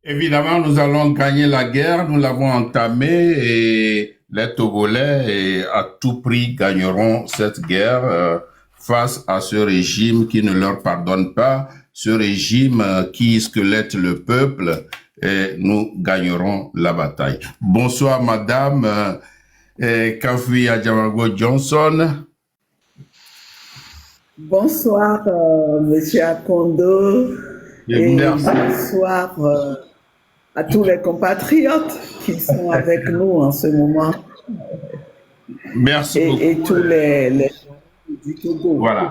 Évidemment, nous allons gagner la guerre, nous l'avons entamée et les Togolais à tout prix gagneront cette guerre face à ce régime qui ne leur pardonne pas, ce régime qui squelette le peuple et nous gagnerons la bataille. Bonsoir Madame Kafui Adjamago Johnson. Bonsoir, Monsieur Akondo, et Merci. bonsoir à tous les compatriotes qui sont avec nous en ce moment Merci beaucoup. et tous les gens du Togo. Voilà.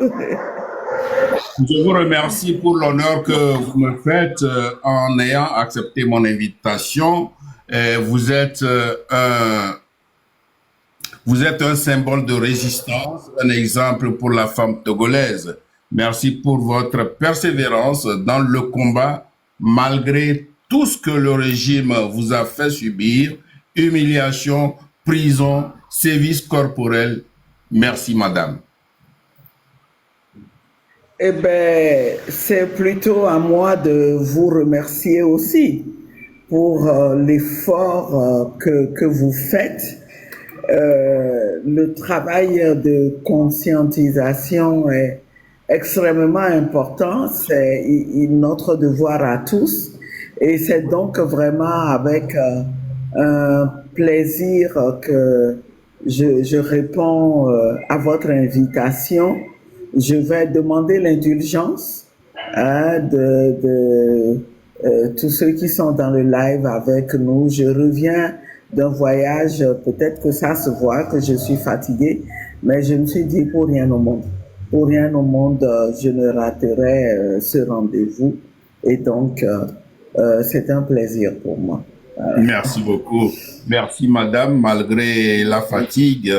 Je vous remercie pour l'honneur que vous me faites en ayant accepté mon invitation. Vous êtes un symbole de résistance, un exemple pour la femme togolaise. Merci pour votre persévérance dans le combat, malgré tout ce que le régime vous a fait subir, humiliation, prison, sévices corporels. Merci, madame. Eh bien, c'est plutôt à moi de vous remercier aussi pour l'effort que vous faites. Le travail de conscientisation est extrêmement important, c'est notre devoir à tous et c'est donc vraiment avec un plaisir que je réponds à votre invitation. Je vais demander l'indulgence de tous ceux qui sont dans le live avec nous. Je reviens d'un voyage, peut-être que ça se voit que je suis fatiguée, mais je me suis dit pour rien au monde. Pour rien au monde, je ne raterai ce rendez-vous. Et donc, c'est un plaisir pour moi. Merci beaucoup. Merci, madame. Malgré la fatigue,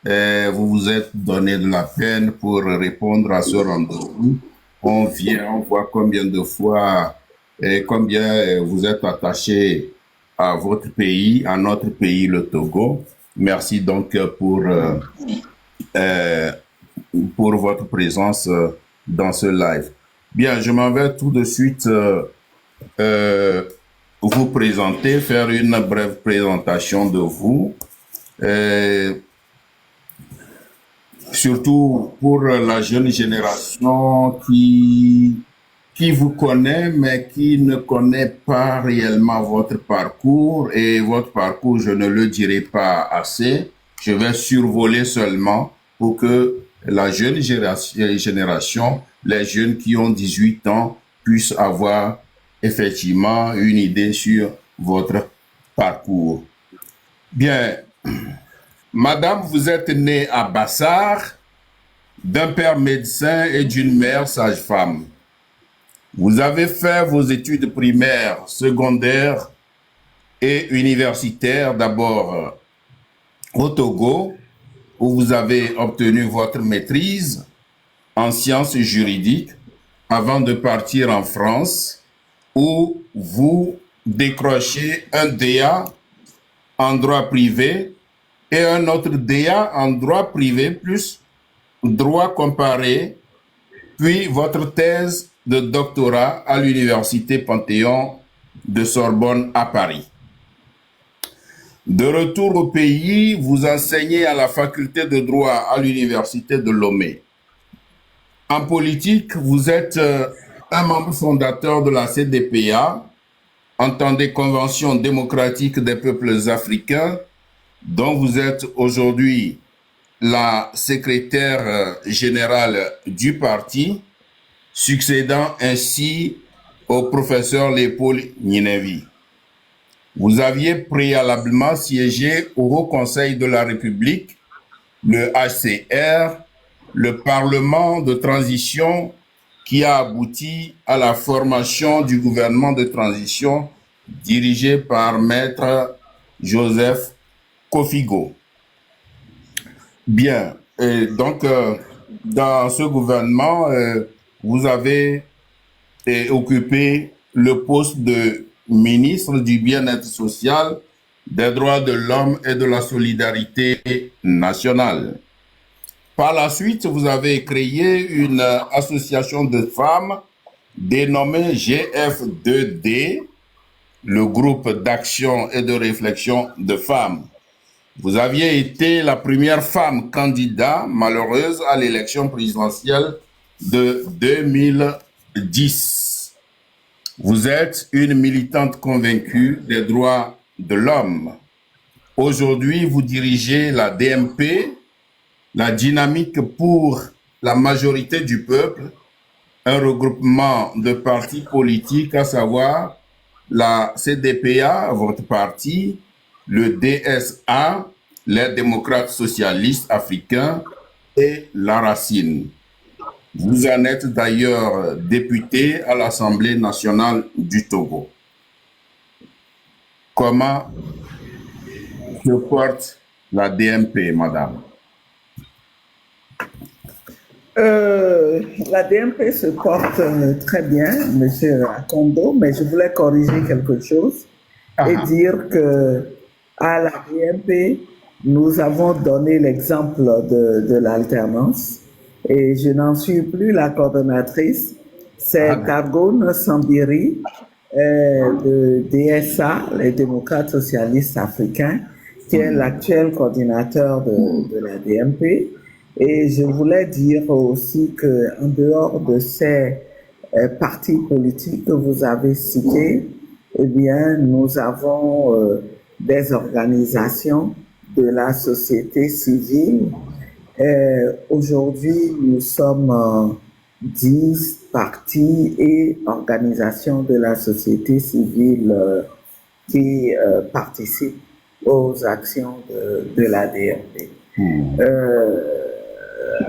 vous vous êtes donné de la peine pour répondre à ce rendez-vous. On vient, on voit combien de fois et combien vous êtes attaché à votre pays, à notre pays, le Togo. Merci donc pour votre présence dans ce live. Bien, je m'en vais tout de suite vous présenter, faire une brève présentation de vous. Surtout pour la jeune génération qui vous connaît, mais qui ne connaît pas réellement votre parcours. Et votre parcours, je ne le dirai pas assez. Je vais survoler seulement pour que la jeune génération, les jeunes qui ont 18 ans, puissent avoir effectivement une idée sur votre parcours. Bien, madame, vous êtes née à Bassar, d'un père médecin et d'une mère sage-femme. Vous avez fait vos études primaires, secondaires et universitaires d'abord au Togo, où vous avez obtenu votre maîtrise en sciences juridiques avant de partir en France, où vous décrochez un DA en droit privé et un autre DA en droit privé plus droit comparé, puis votre thèse de doctorat à l'université Panthéon de Sorbonne à Paris. De retour au pays, vous enseignez à la faculté de droit à l'université de Lomé. En politique, vous êtes un membre fondateur de la CDPA, entendez Convention démocratique des peuples africains, dont vous êtes aujourd'hui la secrétaire générale du parti, succédant ainsi au professeur Léopold Ninevi. Vous aviez préalablement siégé au Haut Conseil de la République, le HCR, le Parlement de transition qui a abouti à la formation du gouvernement de transition dirigé par Maître Joseph Kofigo. Bien, et donc dans ce gouvernement, vous avez occupé le poste de ministre du Bien-être social, des droits de l'homme et de la solidarité nationale. Par la suite, vous avez créé une association de femmes dénommée GF2D le groupe d'action et de réflexion de femmes. Vous aviez été la première femme candidate malheureuse à l'élection présidentielle de 2010. Vous êtes une militante convaincue des droits de l'homme. Aujourd'hui, vous dirigez la DMP, la Dynamique pour la majorité du peuple, un regroupement de partis politiques, à savoir la CDPA, votre parti, le DSA, les démocrates socialistes africains et la Racine. Vous en êtes d'ailleurs député à l'Assemblée nationale du Togo. Comment se porte la DMP, madame? La DMP se porte très bien, Monsieur Akondo, mais je voulais corriger quelque chose et dire que à la DMP, nous avons donné l'exemple de l'alternance et je n'en suis plus la coordonnatrice. C'est Targone Sambiri de DSA, les démocrates socialistes africains, qui est l'actuel coordinateur de la DMP. Et je voulais dire aussi qu'en dehors de ces partis politiques que vous avez cités, eh bien, nous avons des organisations de la société civile. Aujourd'hui, nous sommes 10 partis et organisations de la société civile qui participent aux actions de la DRP.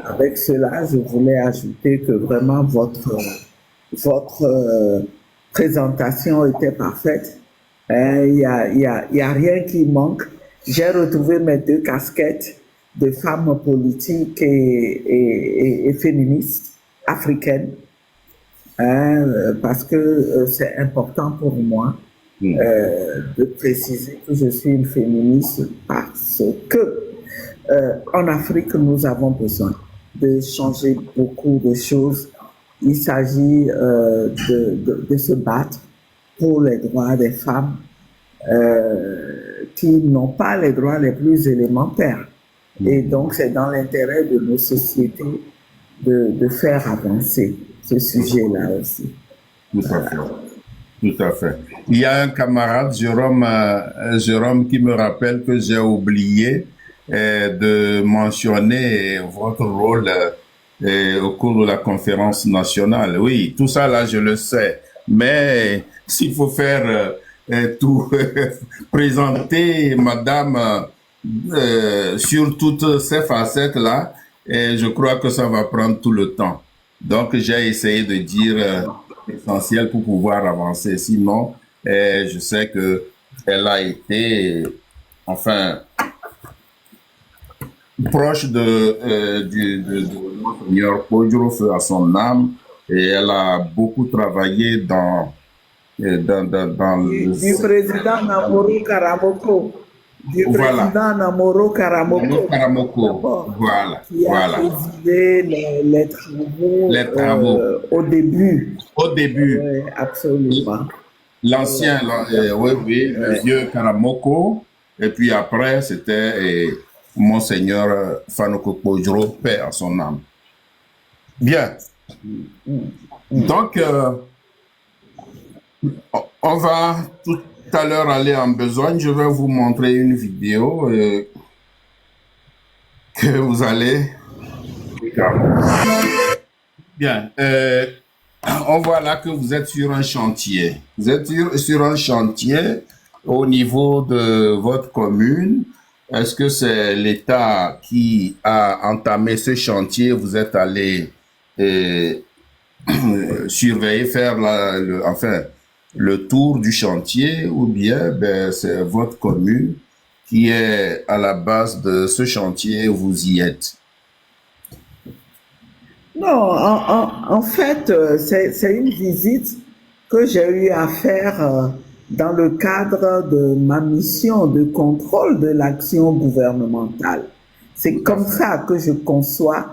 Avec cela, je voulais ajouter que vraiment votre présentation était parfaite. Il y a rien qui manque. J'ai retrouvé mes 2 casquettes de femmes politiques et féministes africaines, parce que c'est important pour moi de préciser que je suis une féministe parce que en Afrique, nous avons besoin de changer beaucoup de choses. Il s'agit de se battre pour les droits des femmes qui n'ont pas les droits les plus élémentaires. Et donc, c'est dans l'intérêt de nos sociétés de faire avancer ce sujet-là aussi. Tout à fait. Tout à fait. Il y a un camarade, Jérôme, qui me rappelle que j'ai oublié de mentionner votre rôle au cours de la conférence nationale. Oui, tout ça là, je le sais. Mais s'il faut faire tout, présenter madame sur toutes ces facettes là, je crois que ça va prendre tout le temps. Donc, j'ai essayé de dire l'essentiel pour pouvoir avancer. Sinon, je sais que elle a été, enfin, proche de Monseigneur Kodjo, feu à son âme, et elle a beaucoup travaillé dans du président Namoro Karamoko. Président Namoro Karamoko. Voilà. Qui a présidé les travaux. Au début. Absolument. L'ancien, le vieux Karamoko, et puis après, c'était Monseigneur Fanoko Kodjo, paix à son âme. Bien. Donc, on va tout à l'heure aller en besogne. Je vais vous montrer une vidéo que vous allez... Bien. On voit là que vous êtes sur un chantier. Vous êtes sur un chantier au niveau de votre commune. Est-ce que c'est l'État qui a entamé ce chantier? Vous êtes allé surveiller, faire le tour du chantier, ou bien c'est votre commune qui est à la base de ce chantier, vous y êtes? Non, en fait, c'est une visite que j'ai eu à faire dans le cadre de ma mission de contrôle de l'action gouvernementale. C'est comme ça que je conçois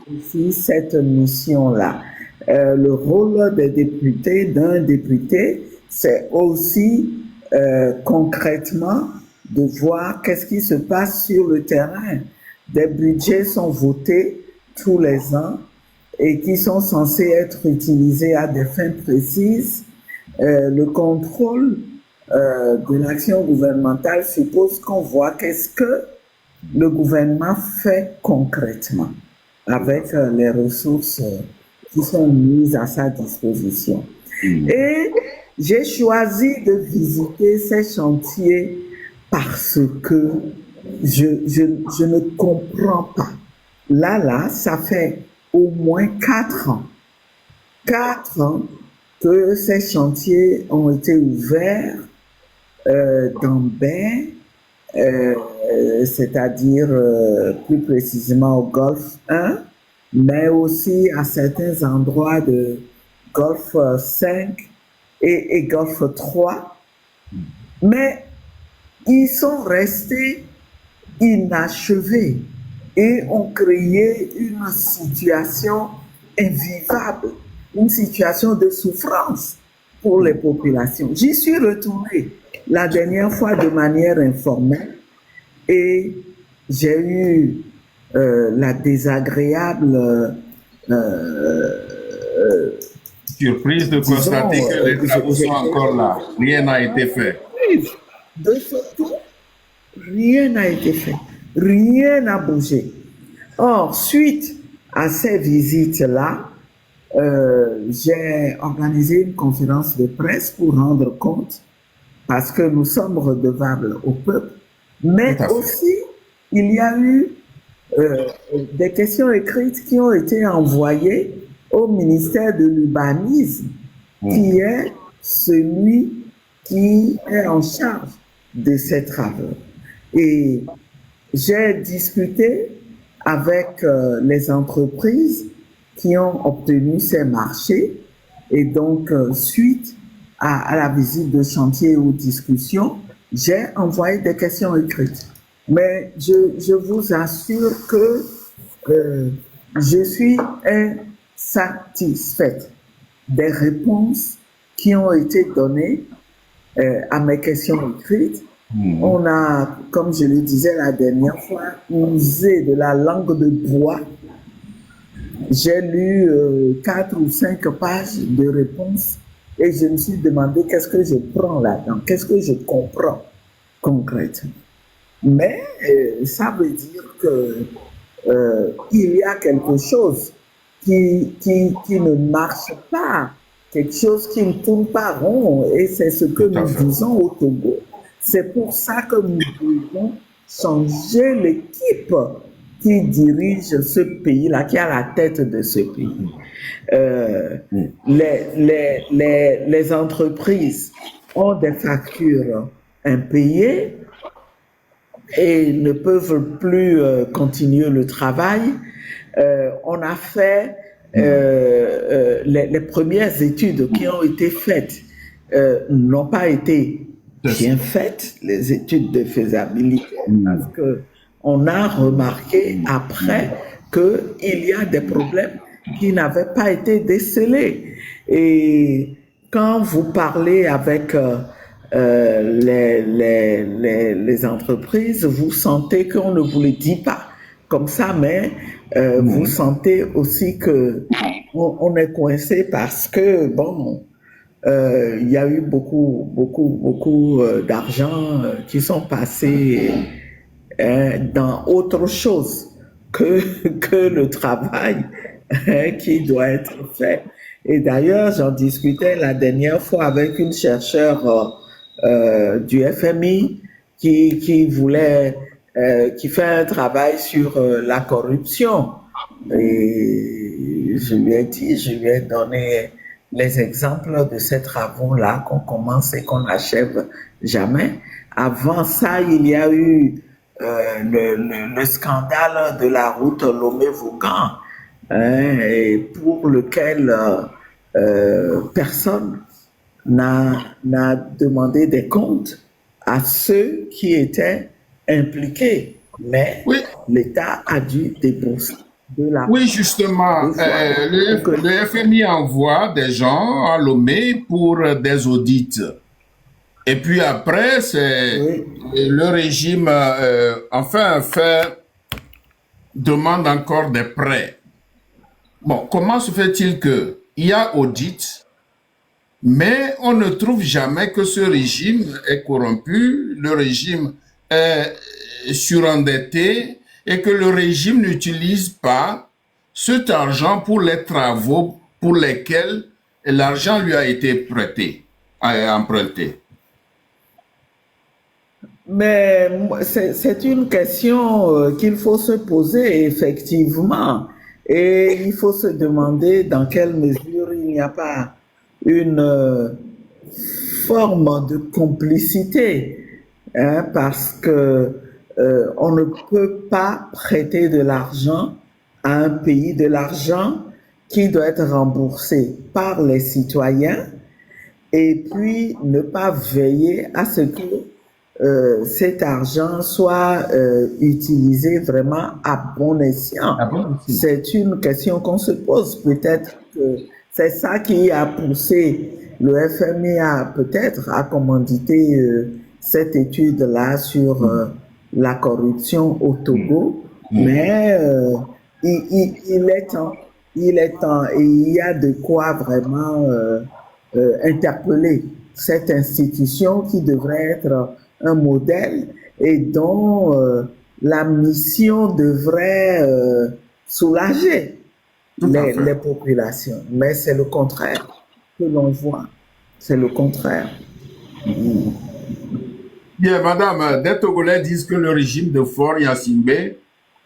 aussi cette mission-là. Le rôle des députés, d'un député, c'est aussi concrètement de voir qu'est-ce qui se passe sur le terrain. Des budgets sont votés tous les ans et qui sont censés être utilisés à des fins précises. Le contrôle de l'action gouvernementale suppose qu'on voit qu'est-ce que le gouvernement fait concrètement avec les ressources qui sont mises à sa disposition. Et j'ai choisi de visiter ces chantiers parce que je ne comprends pas. Là, ça fait au moins 4 ans. 4 ans que ces chantiers ont été ouverts dans Bain, c'est-à-dire plus précisément au Golfe 1, mais aussi à certains endroits de Golfe 5 et Golfe 3. Mais ils sont restés inachevés et ont créé une situation invivable, une situation de souffrance pour les populations. J'y suis retournée la dernière fois de manière informelle et j'ai eu la désagréable surprise de constater que les travaux sont encore là. Rien n'a été fait. De ce tout, rien n'a été fait. Rien n'a bougé. Or, suite à ces visites-là, j'ai organisé une conférence de presse pour rendre compte, parce que nous sommes redevables au peuple, mais aussi il y a eu des questions écrites qui ont été envoyées au ministère de l'Urbanisme, qui est celui qui est en charge de ces travaux. Et j'ai discuté avec les entreprises qui ont obtenu ces marchés et donc suite à la visite de chantier ou discussion, j'ai envoyé des questions écrites. Mais je vous assure que je suis insatisfaite des réponses qui ont été données à mes questions écrites. On a, comme je le disais la dernière fois, usé de la langue de bois. J'ai lu 4 ou 5 pages de réponses et je me suis demandé qu'est-ce que je prends là-dedans, qu'est-ce que je comprends concrètement. Mais ça veut dire que il y a quelque chose qui ne marche pas, quelque chose qui ne tourne pas rond, et c'est ce que nous disons au Togo. C'est pour ça que nous devons changer l'équipe qui dirige ce pays-là, qui est à la tête de ce pays. Les entreprises ont des factures impayées et ne peuvent plus continuer le travail. On a fait les premières études qui ont été faites n'ont pas été bien faites, les études de faisabilité, parce que on a remarqué après qu'il y a des problèmes qui n'avaient pas été décelés. Et quand vous parlez avec les entreprises, vous sentez qu'on ne vous le dit pas comme ça, mais vous sentez aussi que on est coincé parce que, bon, il y a eu beaucoup d'argent qui sont passés dans autre chose que le travail qui doit être fait. Et d'ailleurs, j'en discutais la dernière fois avec une chercheure du FMI qui fait un travail sur la corruption. Et je lui ai donné les exemples de ces travaux-là qu'on commence et qu'on n'achève jamais. Avant ça, il y a eu le scandale de la route Lomé-Vaucan, et pour lequel personne n'a demandé des comptes à ceux qui étaient impliqués. Mais l'État a dû débourser de la... Oui, justement, le FMI envoie des gens à Lomé pour des audits. Et puis après, c'est Oui. le régime, demande encore des prêts. Bon, comment se fait-il que il y a audit, mais on ne trouve jamais que ce régime est corrompu, le régime est surendetté et que le régime n'utilise pas cet argent pour les travaux pour lesquels l'argent lui a été prêté, emprunté. Mais c'est une question qu'il faut se poser effectivement. Et il faut se demander dans quelle mesure il n'y a pas une forme de complicité, hein, parce que on ne peut pas prêter de l'argent à un pays, de l'argent qui doit être remboursé par les citoyens, et puis ne pas veiller à ce que cet argent soit utilisé vraiment à bon escient. Ah bon? C'est une question qu'on se pose. Peut-être que c'est ça qui a poussé le FMI à peut-être à commanditer cette étude-là sur la corruption au Togo. Mais il est temps. Il est temps et il y a de quoi vraiment interpeller cette institution qui devrait être un modèle et dont la mission devrait soulager les populations. Mais c'est le contraire que l'on voit. C'est le contraire. Bien, madame, des Togolais disent que le régime de Faure Gnassingbé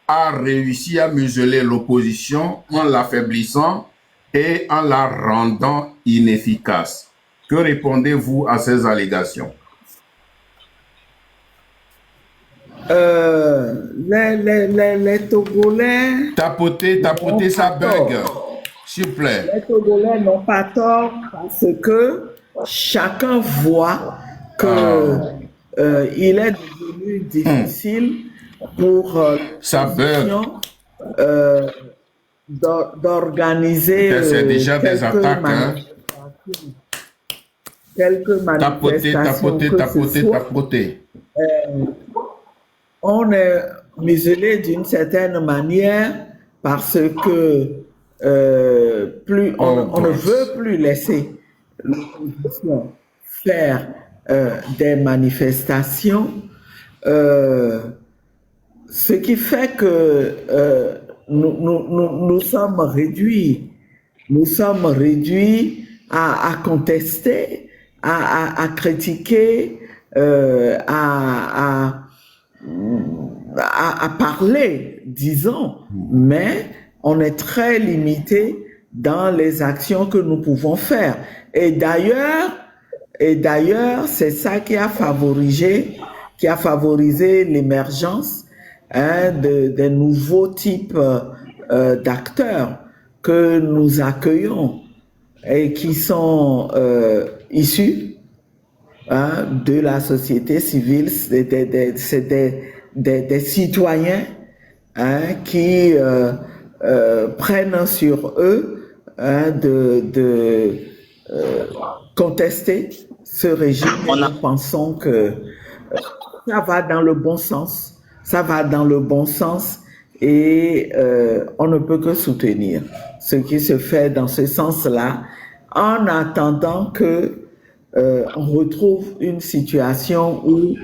a réussi à museler l'opposition en l'affaiblissant et en la rendant inefficace. Que répondez-vous à ces allégations? Les Togolais... Tapotez, ça bug, s'il vous plaît. Les Togolais n'ont pas tort parce que chacun voit que il est devenu difficile pour d'organiser c'est déjà des attaques. Quelques manifestations. Tapoter. On est muselé d'une certaine manière parce que on ne veut plus laisser l'opposition faire des manifestations, ce qui fait que nous sommes réduits à contester, à critiquer, à parler, disons, mais on est très limité dans les actions que nous pouvons faire. Et d'ailleurs, c'est ça qui a favorisé l'émergence des nouveaux types d'acteurs que nous accueillons et qui sont issus de la société civile, c'est des citoyens qui prennent sur eux de contester ce régime. Nous pensons que ça va dans le bon sens, et on ne peut que soutenir ce qui se fait dans ce sens-là, en attendant que on retrouve une situation où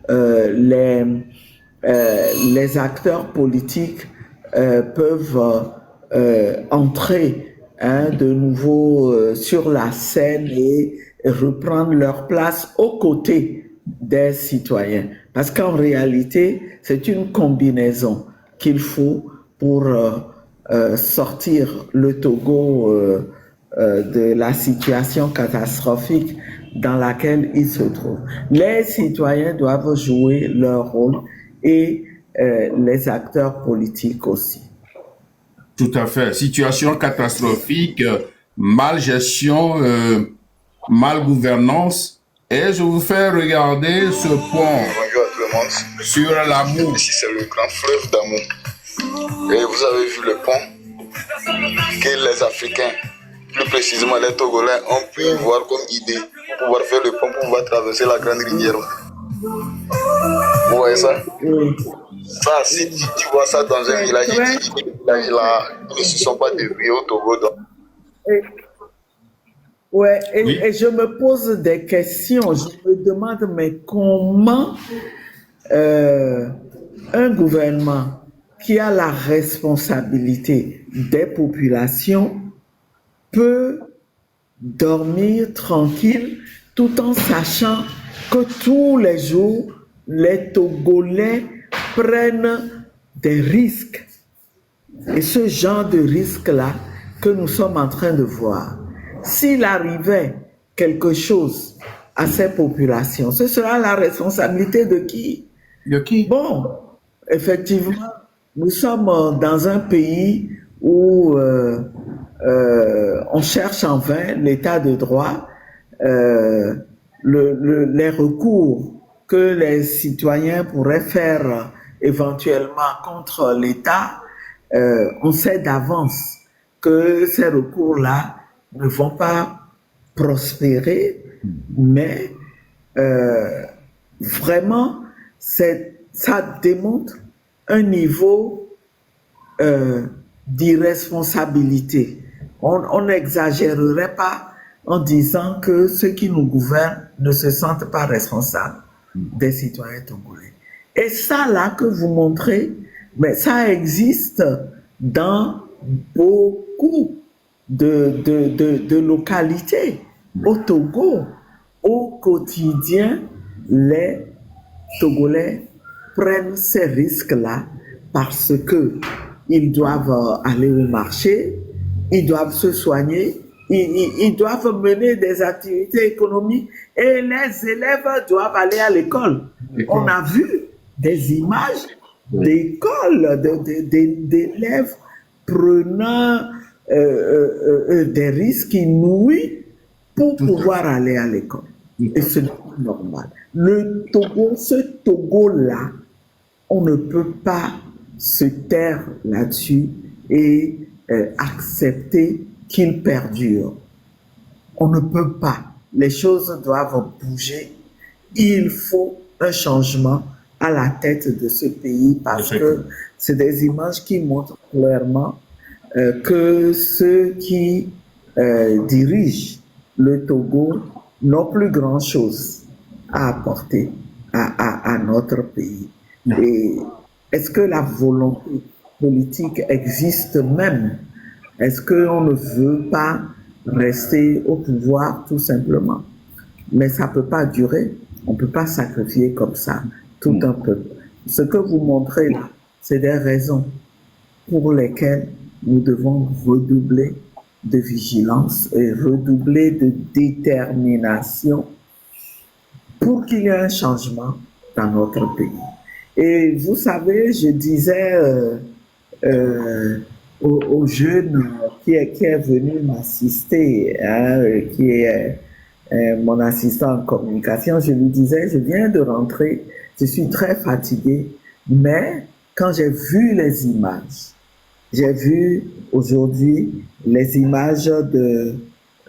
les acteurs politiques peuvent entrer de nouveau sur la scène et reprendre leur place aux côtés des citoyens. Parce qu'en réalité, c'est une combinaison qu'il faut pour sortir le Togo de la situation catastrophique dans laquelle il se trouve. Les citoyens doivent jouer leur rôle et les acteurs politiques aussi. Tout à fait. Situation catastrophique, mal gestion, mal gouvernance. Et je vous fais regarder ce pont. Bonjour à tout le monde. Sur l'amour. Ici, c'est le grand fleuve d'amour. Et vous avez vu le pont que les Africains, plus précisément les Togolais, ont pu voir comme idée pouvoir faire le pont, pour pouvoir traverser la grande rivière. Vous voyez ça? Oui. Ça, si tu vois ça dans un village, Ouais. ces villages-là, ils ne se sont pas développés au Togo. Donc, Ouais, Oui. et je me pose des questions. Je me demande, mais comment un gouvernement qui a la responsabilité des populations peut dormir tranquille tout en sachant que tous les jours, les Togolais prennent des risques. Et ce genre de risque-là que nous sommes en train de voir, s'il arrivait quelque chose à ces populations, ce sera la responsabilité de qui? De qui? Bon, effectivement, nous sommes dans un pays où on cherche en vain l'état de droit, les recours que les citoyens pourraient faire éventuellement contre l'État, on sait d'avance que ces recours-là ne vont pas prospérer, mais vraiment, ça démontre un niveau d'irresponsabilité. On n'exagérerait pas en disant que ceux qui nous gouvernent ne se sentent pas responsables des citoyens togolais. Et ça, là, que vous montrez, mais ça existe dans beaucoup de localités. Au Togo, au quotidien, les Togolais prennent ces risques-là parce que ils doivent aller au marché, ils doivent se soigner, ils doivent mener des activités économiques et les élèves doivent aller à l'école. On a vu des images d'écoles, d'élèves prenant des risques inouïs pour pouvoir aller à l'école. Et ce n'est pas normal. Le Togo, ce Togo-là, on ne peut pas se taire là-dessus et accepter qu'il perdure. On ne peut pas. Les choses doivent bouger. Il faut un changement à la tête de ce pays parce que c'est des images qui montrent clairement que ceux qui dirigent le Togo n'ont plus grand-chose à apporter à notre pays. Et est-ce que la volonté politique existe même? Est-ce qu'on ne veut pas rester au pouvoir tout simplement? Mais ça ne peut pas durer. On ne peut pas sacrifier comme ça tout un peuple. Ce que vous montrez là, c'est des raisons pour lesquelles nous devons redoubler de vigilance et redoubler de détermination pour qu'il y ait un changement dans notre pays. Et vous savez, je disais au jeune qui est venu m'assister, qui est mon assistant en communication, je lui disais, je viens de rentrer, je suis très fatigué, mais quand j'ai vu les images, j'ai vu aujourd'hui les images de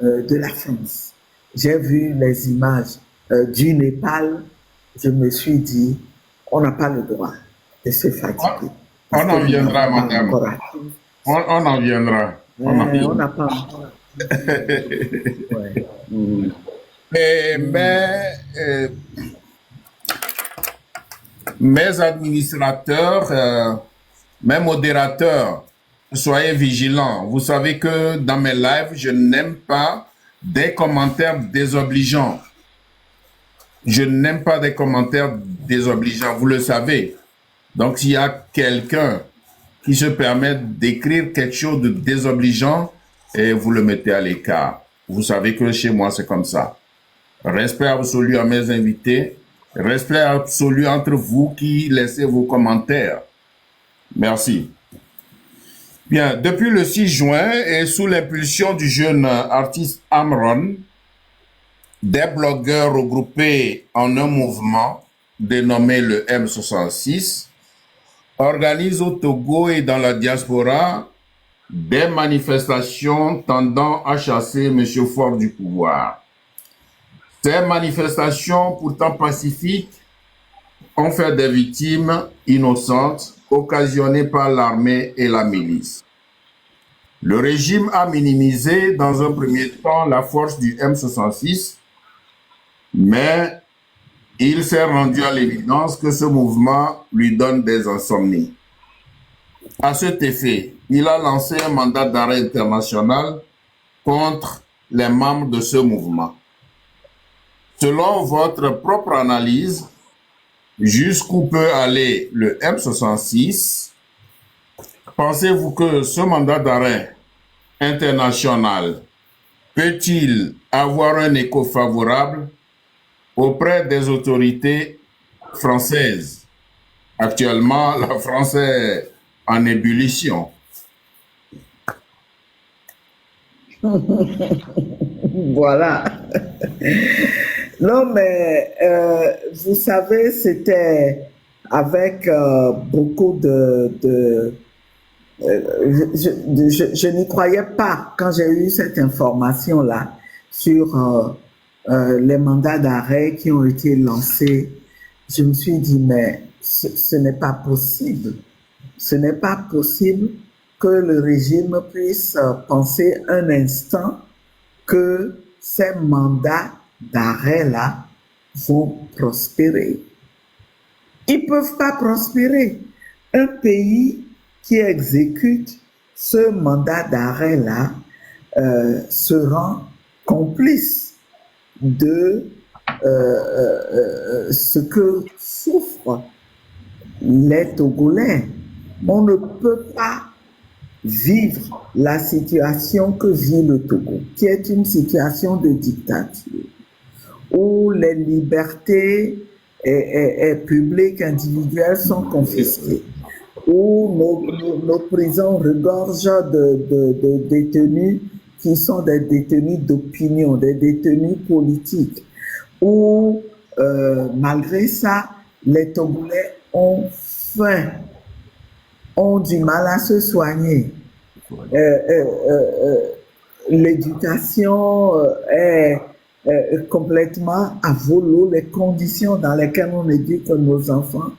la France, j'ai vu les images du Népal, je me suis dit, on n'a pas le droit de se fatiguer. On en viendra, madame. On en viendra. On n'a pas encore. Mes administrateurs, mes modérateurs, soyez vigilants. Vous savez que dans mes lives, je n'aime pas des commentaires désobligeants. Je n'aime pas des commentaires désobligeants, vous le savez. Donc, s'il y a quelqu'un qui se permet d'écrire quelque chose de désobligeant, et vous le mettez à l'écart. Vous savez que chez moi, c'est comme ça. Respect absolu à mes invités. Respect absolu entre vous qui laissez vos commentaires. Merci. Bien, depuis le 6 juin et sous l'impulsion du jeune artiste Amron, des blogueurs regroupés en un mouvement dénommé le M66 organisent au Togo et dans la diaspora des manifestations tendant à chasser M. Faure du pouvoir. Ces manifestations, pourtant pacifiques, ont fait des victimes innocentes occasionnées par l'armée et la milice. Le régime a minimisé dans un premier temps la force du M66, mais il s'est rendu à l'évidence que ce mouvement lui donne des insomnies. À cet effet, il a lancé un mandat d'arrêt international contre les membres de ce mouvement. Selon votre propre analyse, jusqu'où peut aller le M66? Pensez-vous que ce mandat d'arrêt international peut-il avoir un écho favorable auprès des autorités françaises? Actuellement, la France est en ébullition. Voilà. Non, mais vous savez, c'était avec beaucoup je n'y croyais pas quand j'ai eu cette information-là sur les mandats d'arrêt qui ont été lancés. Je me suis dit, mais ce n'est pas possible. Ce n'est pas possible que le régime puisse penser un instant que ces mandats d'arrêt-là vont prospérer. Ils ne peuvent pas prospérer. Un pays qui exécute ce mandat d'arrêt-là se rend complice de ce que souffrent les Togolais. On ne peut pas vivre la situation que vit le Togo, qui est une situation de dictature, où les libertés publiques individuelles sont confisquées, où nos prisons regorgent de détenus qui sont des détenus d'opinion, des détenus politiques, où malgré ça, les Togolais ont faim, ont du mal à se soigner. L'éducation est complètement à volo. Les conditions dans lesquelles on éduque nos enfants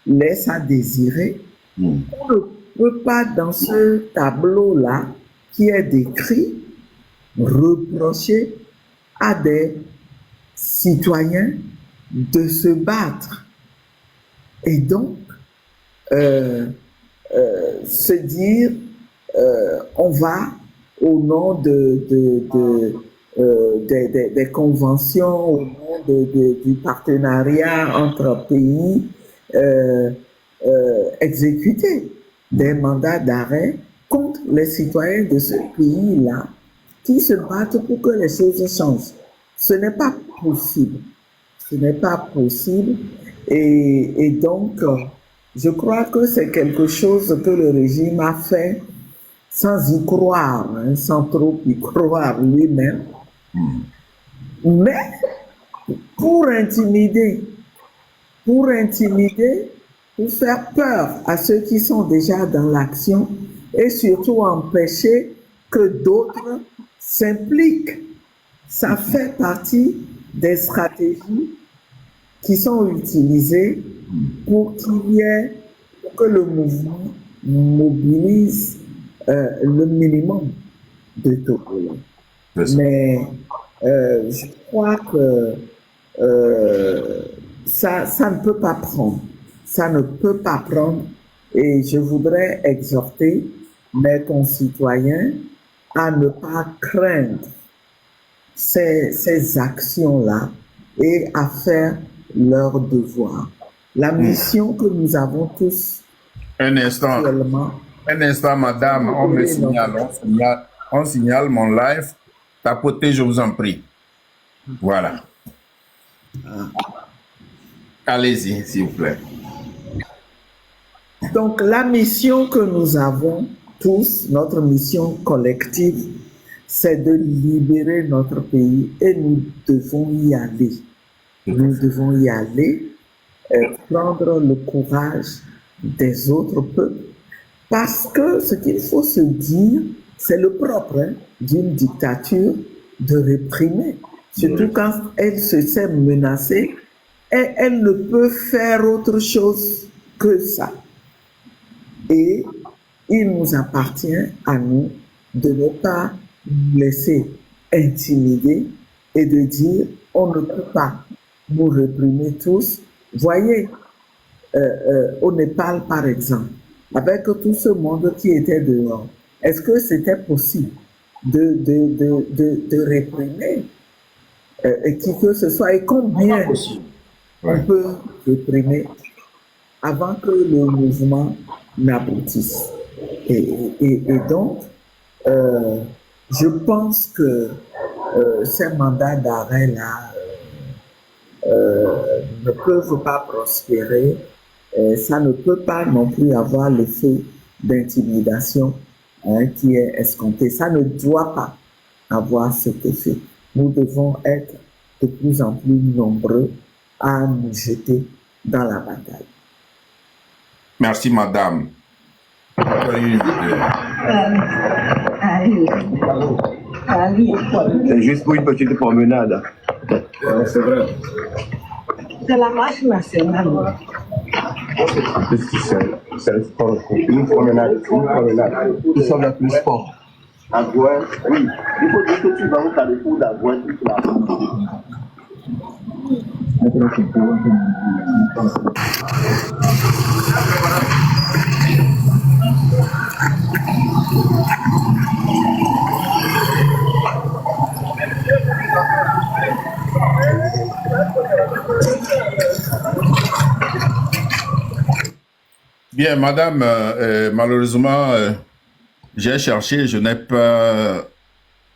laissent à désirer. On ne peut pas, dans ce tableau-là qui est décrit, reprocher à des citoyens de se battre. Et donc, se dire on va au nom des conventions, au nom du partenariat entre pays, exécuter des mandats d'arrêt contre les citoyens de ce pays-là qui se battent pour que les choses changent. Ce n'est pas possible. Ce n'est pas possible. Et donc, je crois que c'est quelque chose que le régime a fait sans y croire, hein, sans trop y croire lui-même. Mais pour intimider, pour faire peur à ceux qui sont déjà dans l'action et surtout empêcher que d'autres s'impliquent. Ça fait partie des stratégies qui sont utilisées pour que le mouvement mobilise le minimum de Togolais. Mais je crois que ça ne peut pas prendre. Ça ne peut pas prendre. Et je voudrais exhorter mes concitoyens à ne pas craindre ces actions-là et à faire leur devoir. La mission que nous avons tous. Un instant, madame, on signale mon live. Tapotez, je vous en prie. Voilà. Allez-y, s'il vous plaît. Donc, la mission que nous avons tous, notre mission collective, c'est de libérer notre pays et nous devons y aller. Nous devons y aller, prendre le courage des autres peuples, parce que ce qu'il faut se dire, c'est le propre d'une dictature de réprimer. Surtout quand elle se sent menacée, elle ne peut faire autre chose que ça. Et il nous appartient à nous de ne pas nous laisser intimider et de dire on ne peut pas nous réprimer tous. Voyez, au Népal par exemple, avec tout ce monde qui était dehors, est-ce que c'était possible de réprimer qui que ce soit et combien on peut réprimer avant que le mouvement n'aboutisse. Et donc, je pense que ces mandats d'arrêt-là ne peuvent pas prospérer. Ça ne peut pas non plus avoir l'effet d'intimidation qui est escompté. Ça ne doit pas avoir cet effet. Nous devons être de plus en plus nombreux à nous jeter dans la bataille. Merci, madame. C'est juste pour une petite promenade. C'est vrai. C'est la marche nationale. C'est le sport. Une promenade. Nous sommes là plus sport. À Gouin, oui. Il faut dire que tu vas au carrefour d'Agouin toute la Bien, madame, malheureusement, j'ai cherché, je n'ai pas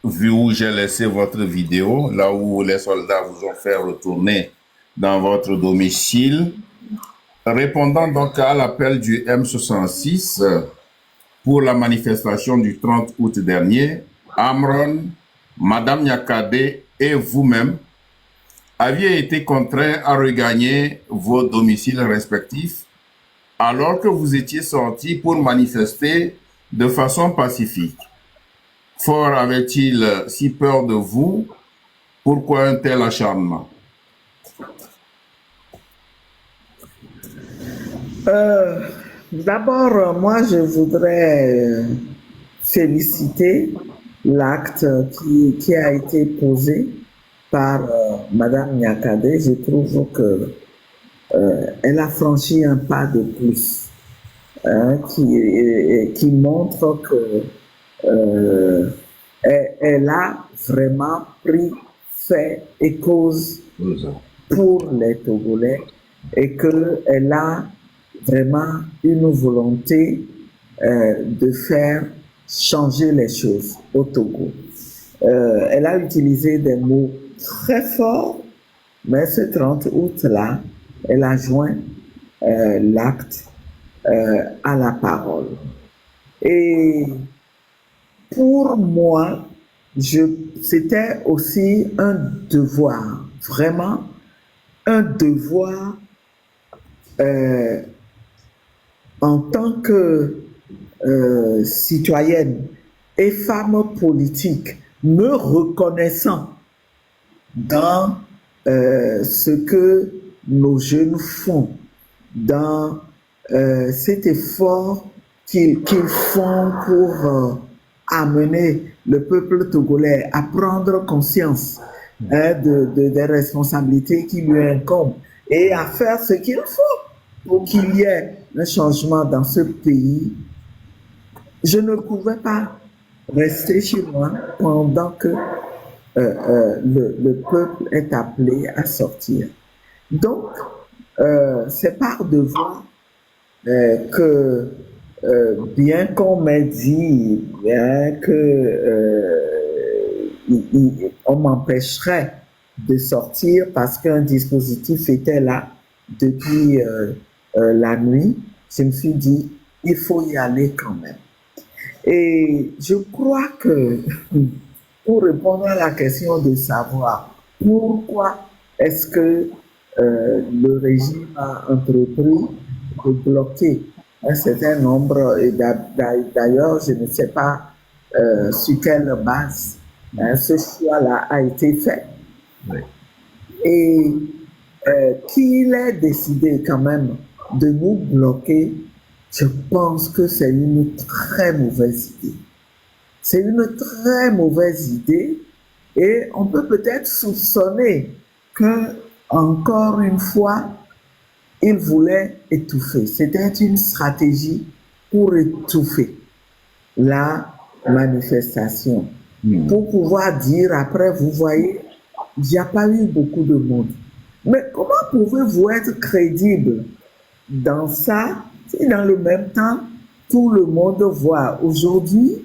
vu où j'ai laissé votre vidéo, là où les soldats vous ont fait retourner dans votre domicile. Répondant donc à l'appel du M66 pour la manifestation du 30 août dernier, Amron, madame Nyakade et vous-même aviez été contraints à regagner vos domiciles respectifs alors que vous étiez sortis pour manifester de façon pacifique. Fort avait-il si peur de vous? Pourquoi un tel acharnement? D'abord, moi, je voudrais féliciter l'acte qui a été posé par Madame Nyakade. Je trouve que elle a franchi un pas de plus qui montre que elle a vraiment pris fait et cause pour les Togolais et qu'elle a vraiment une volonté de faire changer les choses au Togo. Elle a utilisé des mots très forts, mais ce 30 août-là, elle a joint l'acte à la parole. Et pour moi, c'était aussi un devoir, vraiment un devoir en tant que citoyenne et femme politique, me reconnaissant dans ce que nos jeunes font, dans cet effort qu'ils font pour amener le peuple togolais à prendre conscience des responsabilités qui lui incombent et à faire ce qu'il faut pour qu'il y ait un changement dans ce pays. Je ne pouvais pas rester chez moi pendant que le peuple est appelé à sortir. Donc, c'est par devoir que, bien qu'on m'ait dit on m'empêcherait de sortir parce qu'un dispositif était là depuis la nuit, je me suis dit, il faut y aller quand même. Et je crois que, pour répondre à la question de savoir pourquoi est-ce que le régime a entrepris de bloquer un certain nombre, et d'ailleurs, je ne sais pas sur quelle base ce choix-là a été fait. Oui. Et qu'il ait décidé quand même de nous bloquer, je pense que c'est une très mauvaise idée. C'est une très mauvaise idée et on peut peut-être soupçonner que, encore une fois, il voulait étouffer. C'était une stratégie pour étouffer la manifestation. Pour pouvoir dire après, vous voyez, il n'y a pas eu beaucoup de monde. Mais comment pouvez-vous être crédible dans ça si dans le même temps, tout le monde voit? Aujourd'hui,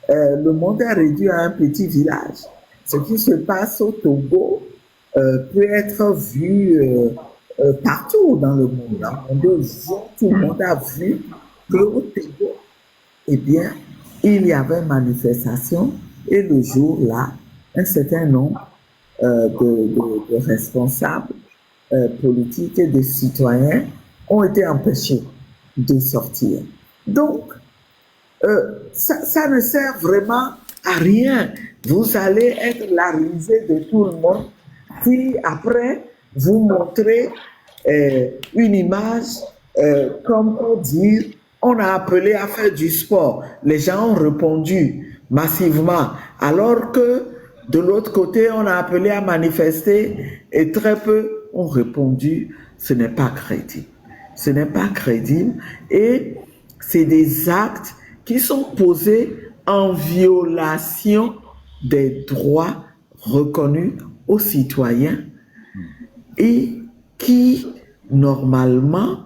le monde est réduit à un petit village. Ce qui se passe au Togo peut être vu partout dans le monde. Tout le monde a vu qu'au Togo, eh bien, il y avait manifestation et le jour-là, un certain nombre de responsables politiques et de citoyens ont été empêchés de sortir. Donc, ça ne sert vraiment à rien. Vous allez être la risée de tout le monde si après vous montrez une image comme pour dire on a appelé à faire du sport. Les gens ont répondu massivement, alors que de l'autre côté, on a appelé à manifester et très peu ont répondu. Ce n'est pas crédible. Ce n'est pas crédible et c'est des actes qui sont posés en violation des droits reconnus aux citoyens et qui, normalement,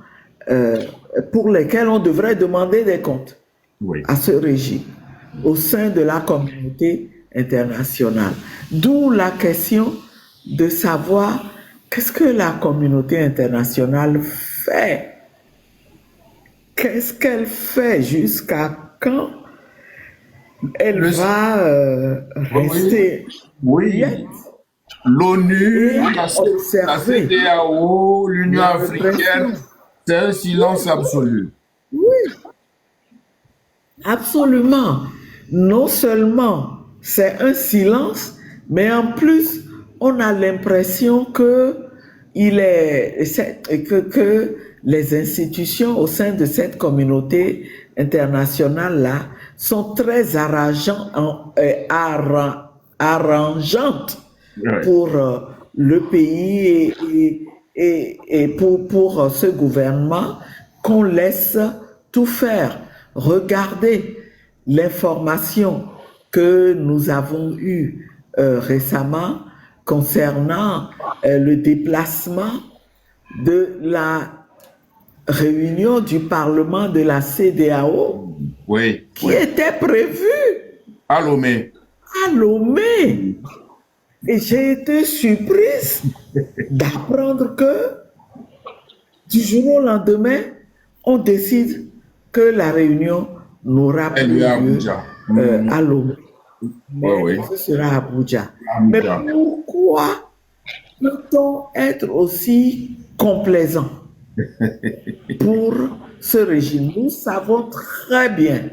pour lesquels on devrait demander des comptes à ce régime au sein de la communauté internationale. D'où la question de savoir qu'est-ce que la communauté internationale fait. Qu'est-ce qu'elle fait, jusqu'à quand elle va rester muette? L'ONU, la CEDEAO, l'Union africaine, c'est un silence absolu. Oui, absolument. Non seulement c'est un silence, mais en plus, on a l'impression que les institutions au sein de cette communauté internationale-là sont très arrangeantes pour le pays et pour ce gouvernement, qu'on laisse tout faire. Regardez l'information que nous avons eue récemment concernant le déplacement de la réunion du Parlement de la CEDEAO qui était prévue à Lomé. À Lomé. Et j'ai été surprise d'apprendre que du jour au lendemain, on décide que la réunion n'aura plus lieu à Lomé. Mais ce sera à Abuja. Mais pourquoi peut-on être aussi complaisant pour ce régime? Nous savons très bien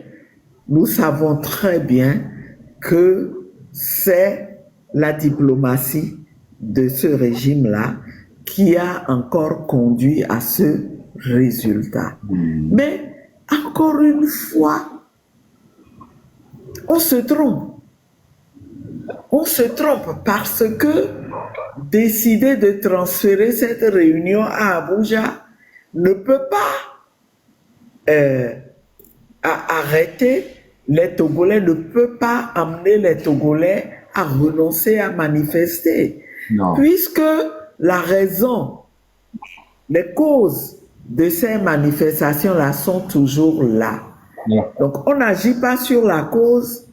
que c'est la diplomatie de ce régime-là qui a encore conduit à ce résultat. Mais encore une fois, on se trompe. On se trompe parce que décider de transférer cette réunion à Abuja ne peut pas arrêter les Togolais, ne peut pas amener les Togolais à renoncer à manifester. Non. Puisque la raison, les causes de ces manifestations-là sont toujours là. Non. Donc, on n'agit pas sur la cause,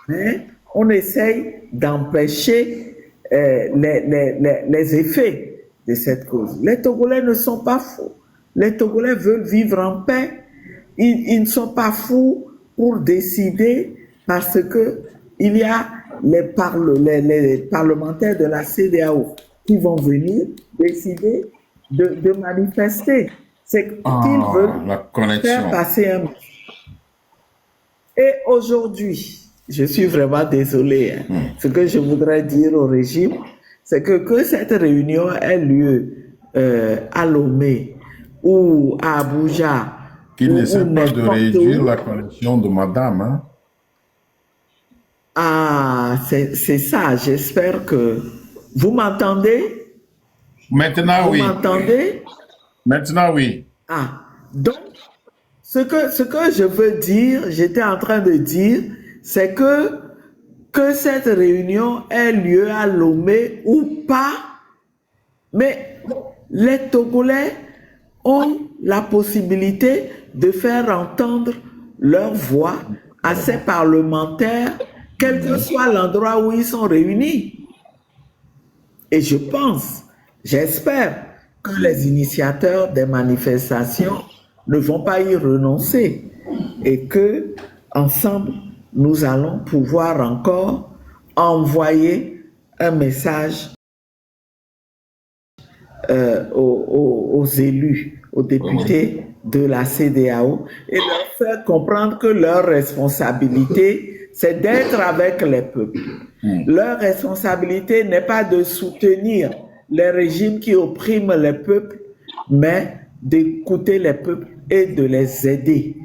mais on essaye d'empêcher les effets de cette cause. Les Togolais ne sont pas fous. Les Togolais veulent vivre en paix. Ils ne sont pas fous pour décider parce que il y a les parlementaires de la CEDEAO qui vont venir décider de manifester. C'est qu'ils veulent faire passer un... Et aujourd'hui, je suis vraiment désolé. Ce que je voudrais dire au régime, c'est que cette réunion ait lieu à Lomé ou à Abuja Qu'il ou n'essaie pas de n'importe réduire où. la connexion de madame. Hein. Ah, c'est ça. J'espère que vous m'entendez. Maintenant, Vous oui. m'entendez? Maintenant, oui. Ah, donc, ce que je veux dire, j'étais en train de dire, c'est que cette réunion ait lieu à Lomé ou pas, mais les Togolais ont la possibilité de faire entendre leur voix à ces parlementaires, quel que soit l'endroit où ils sont réunis. Et je pense, j'espère que les initiateurs des manifestations ne vont pas y renoncer et que, ensemble, nous allons pouvoir encore envoyer un message aux élus, aux députés de la CEDEAO et leur faire comprendre que leur responsabilité, c'est d'être avec les peuples. Leur responsabilité n'est pas de soutenir les régimes qui oppriment les peuples, mais d'écouter les peuples et de les aider.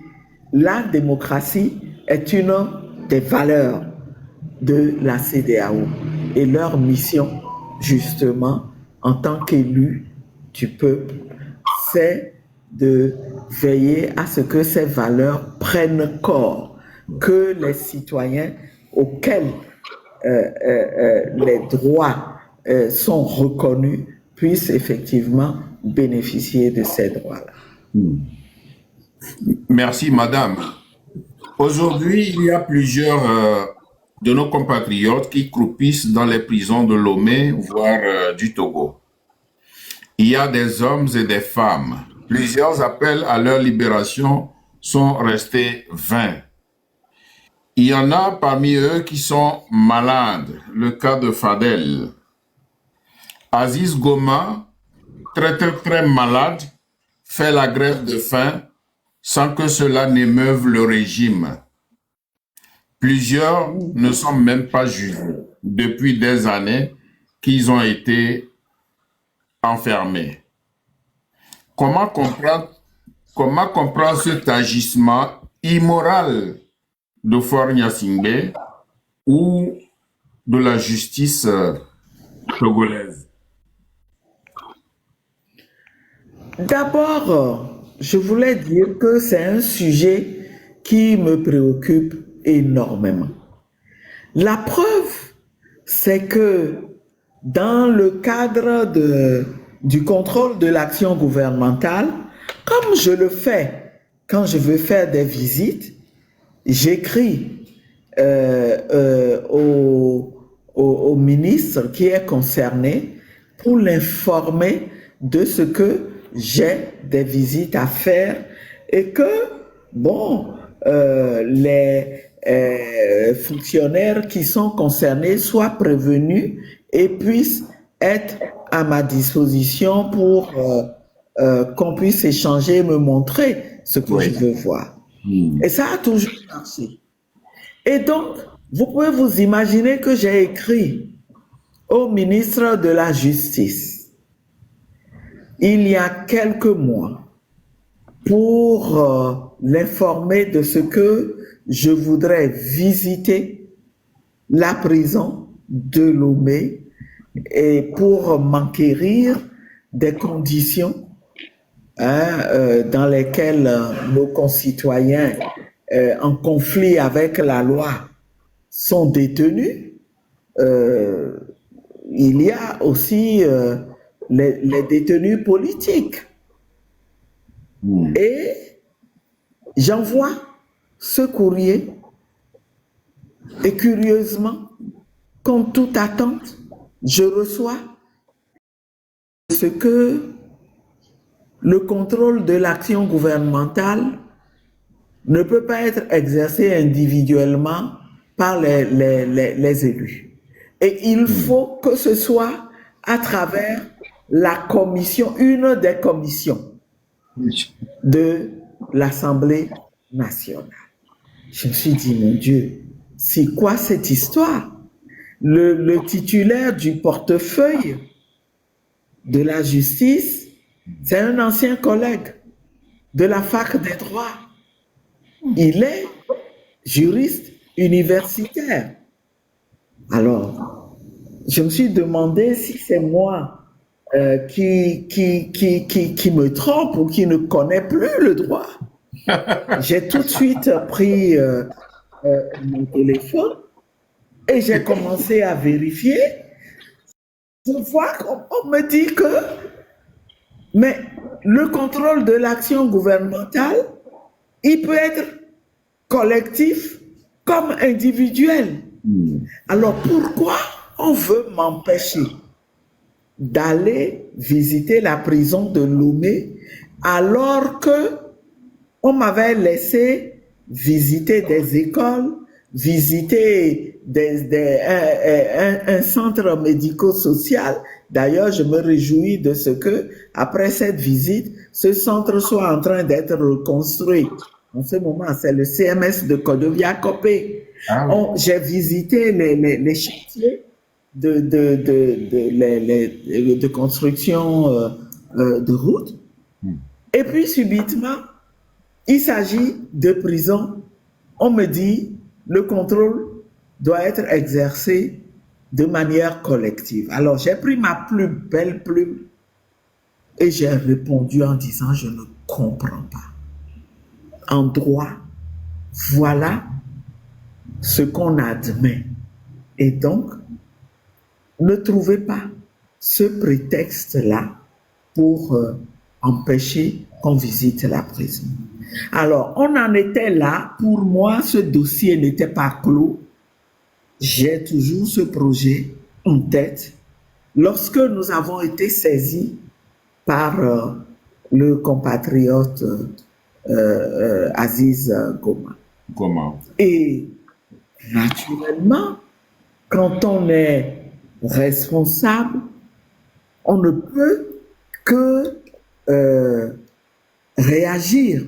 La démocratie est une des valeurs de la CEDEAO et leur mission, justement, en tant qu'élus du peuple, c'est de veiller à ce que ces valeurs prennent corps, que les citoyens auxquels les droits sont reconnus puissent effectivement bénéficier de ces droits-là. Merci, madame. Aujourd'hui, il y a plusieurs de nos compatriotes qui croupissent dans les prisons de Lomé, voire du Togo. Il y a des hommes et des femmes. Plusieurs appels à leur libération sont restés vains. Il y en a parmi eux qui sont malades. Le cas de Fadel. Aziz Goma, très malade, fait la grève de faim sans que cela n'émeuve le régime. Plusieurs ne sont même pas jugés depuis des années qu'ils ont été enfermés. Comment comprendre cet agissement immoral de Faure Gnassingbé ou de la justice togolaise? D'abord, je voulais dire que c'est un sujet qui me préoccupe énormément. La preuve, c'est que dans le cadre du contrôle de l'action gouvernementale, comme je le fais quand je veux faire des visites, j'écris au ministre qui est concerné pour l'informer de ce que j'ai des visites à faire et que, bon, les fonctionnaires qui sont concernés soient prévenus et puissent être à ma disposition pour qu'on puisse échanger et me montrer ce que je veux voir. Et ça a toujours marché. Et donc, vous pouvez vous imaginer que j'ai écrit au ministre de la Justice il y a quelques mois pour l'informer de ce que je voudrais visiter la prison de Lomé et pour m'enquérir des conditions dans lesquelles nos concitoyens en conflit avec la loi sont détenus. Il y a aussi les détenus politiques. Et j'envoie ce courrier et curieusement, contre toute attente, je reçois ce que le contrôle de l'action gouvernementale ne peut pas être exercé individuellement par les élus. Et il faut que ce soit à travers la commission, une des commissions de l'Assemblée nationale. Je me suis dit, mon Dieu, c'est quoi cette histoire? le titulaire du portefeuille de la justice, c'est un ancien collègue de la fac des droits. Il est juriste universitaire. Alors, je me suis demandé si c'est moi qui me trompe ou qui ne connaît plus le droit. J'ai tout de suite pris mon téléphone et j'ai commencé à vérifier. Je vois qu'on me dit que mais le contrôle de l'action gouvernementale, il peut être collectif comme individuel. Alors pourquoi on veut m'empêcher d'aller visiter la prison de Lomé alors que on m'avait laissé visiter des écoles, visiter un centre médico-social. D'ailleurs, je me réjouis de ce que, après cette visite, ce centre soit en train d'être reconstruit. En ce moment, c'est le CMS de Kodovia-Kopé. Ah oui. J'ai visité les chantiers de construction de routes. Et puis, subitement, il s'agit de prison. On me dit, le contrôle doit être exercé de manière collective. Alors, j'ai pris ma plus belle plume et j'ai répondu en disant, je ne comprends pas. En droit, voilà ce qu'on admet. Et donc, ne trouvez pas ce prétexte-là pour empêcher qu'on visite la prison. Alors, on en était là. Pour moi, ce dossier n'était pas clos. J'ai toujours ce projet en tête. Lorsque nous avons été saisis par le compatriote Aziz Goma. Et naturellement, quand on est responsable, on ne peut que réagir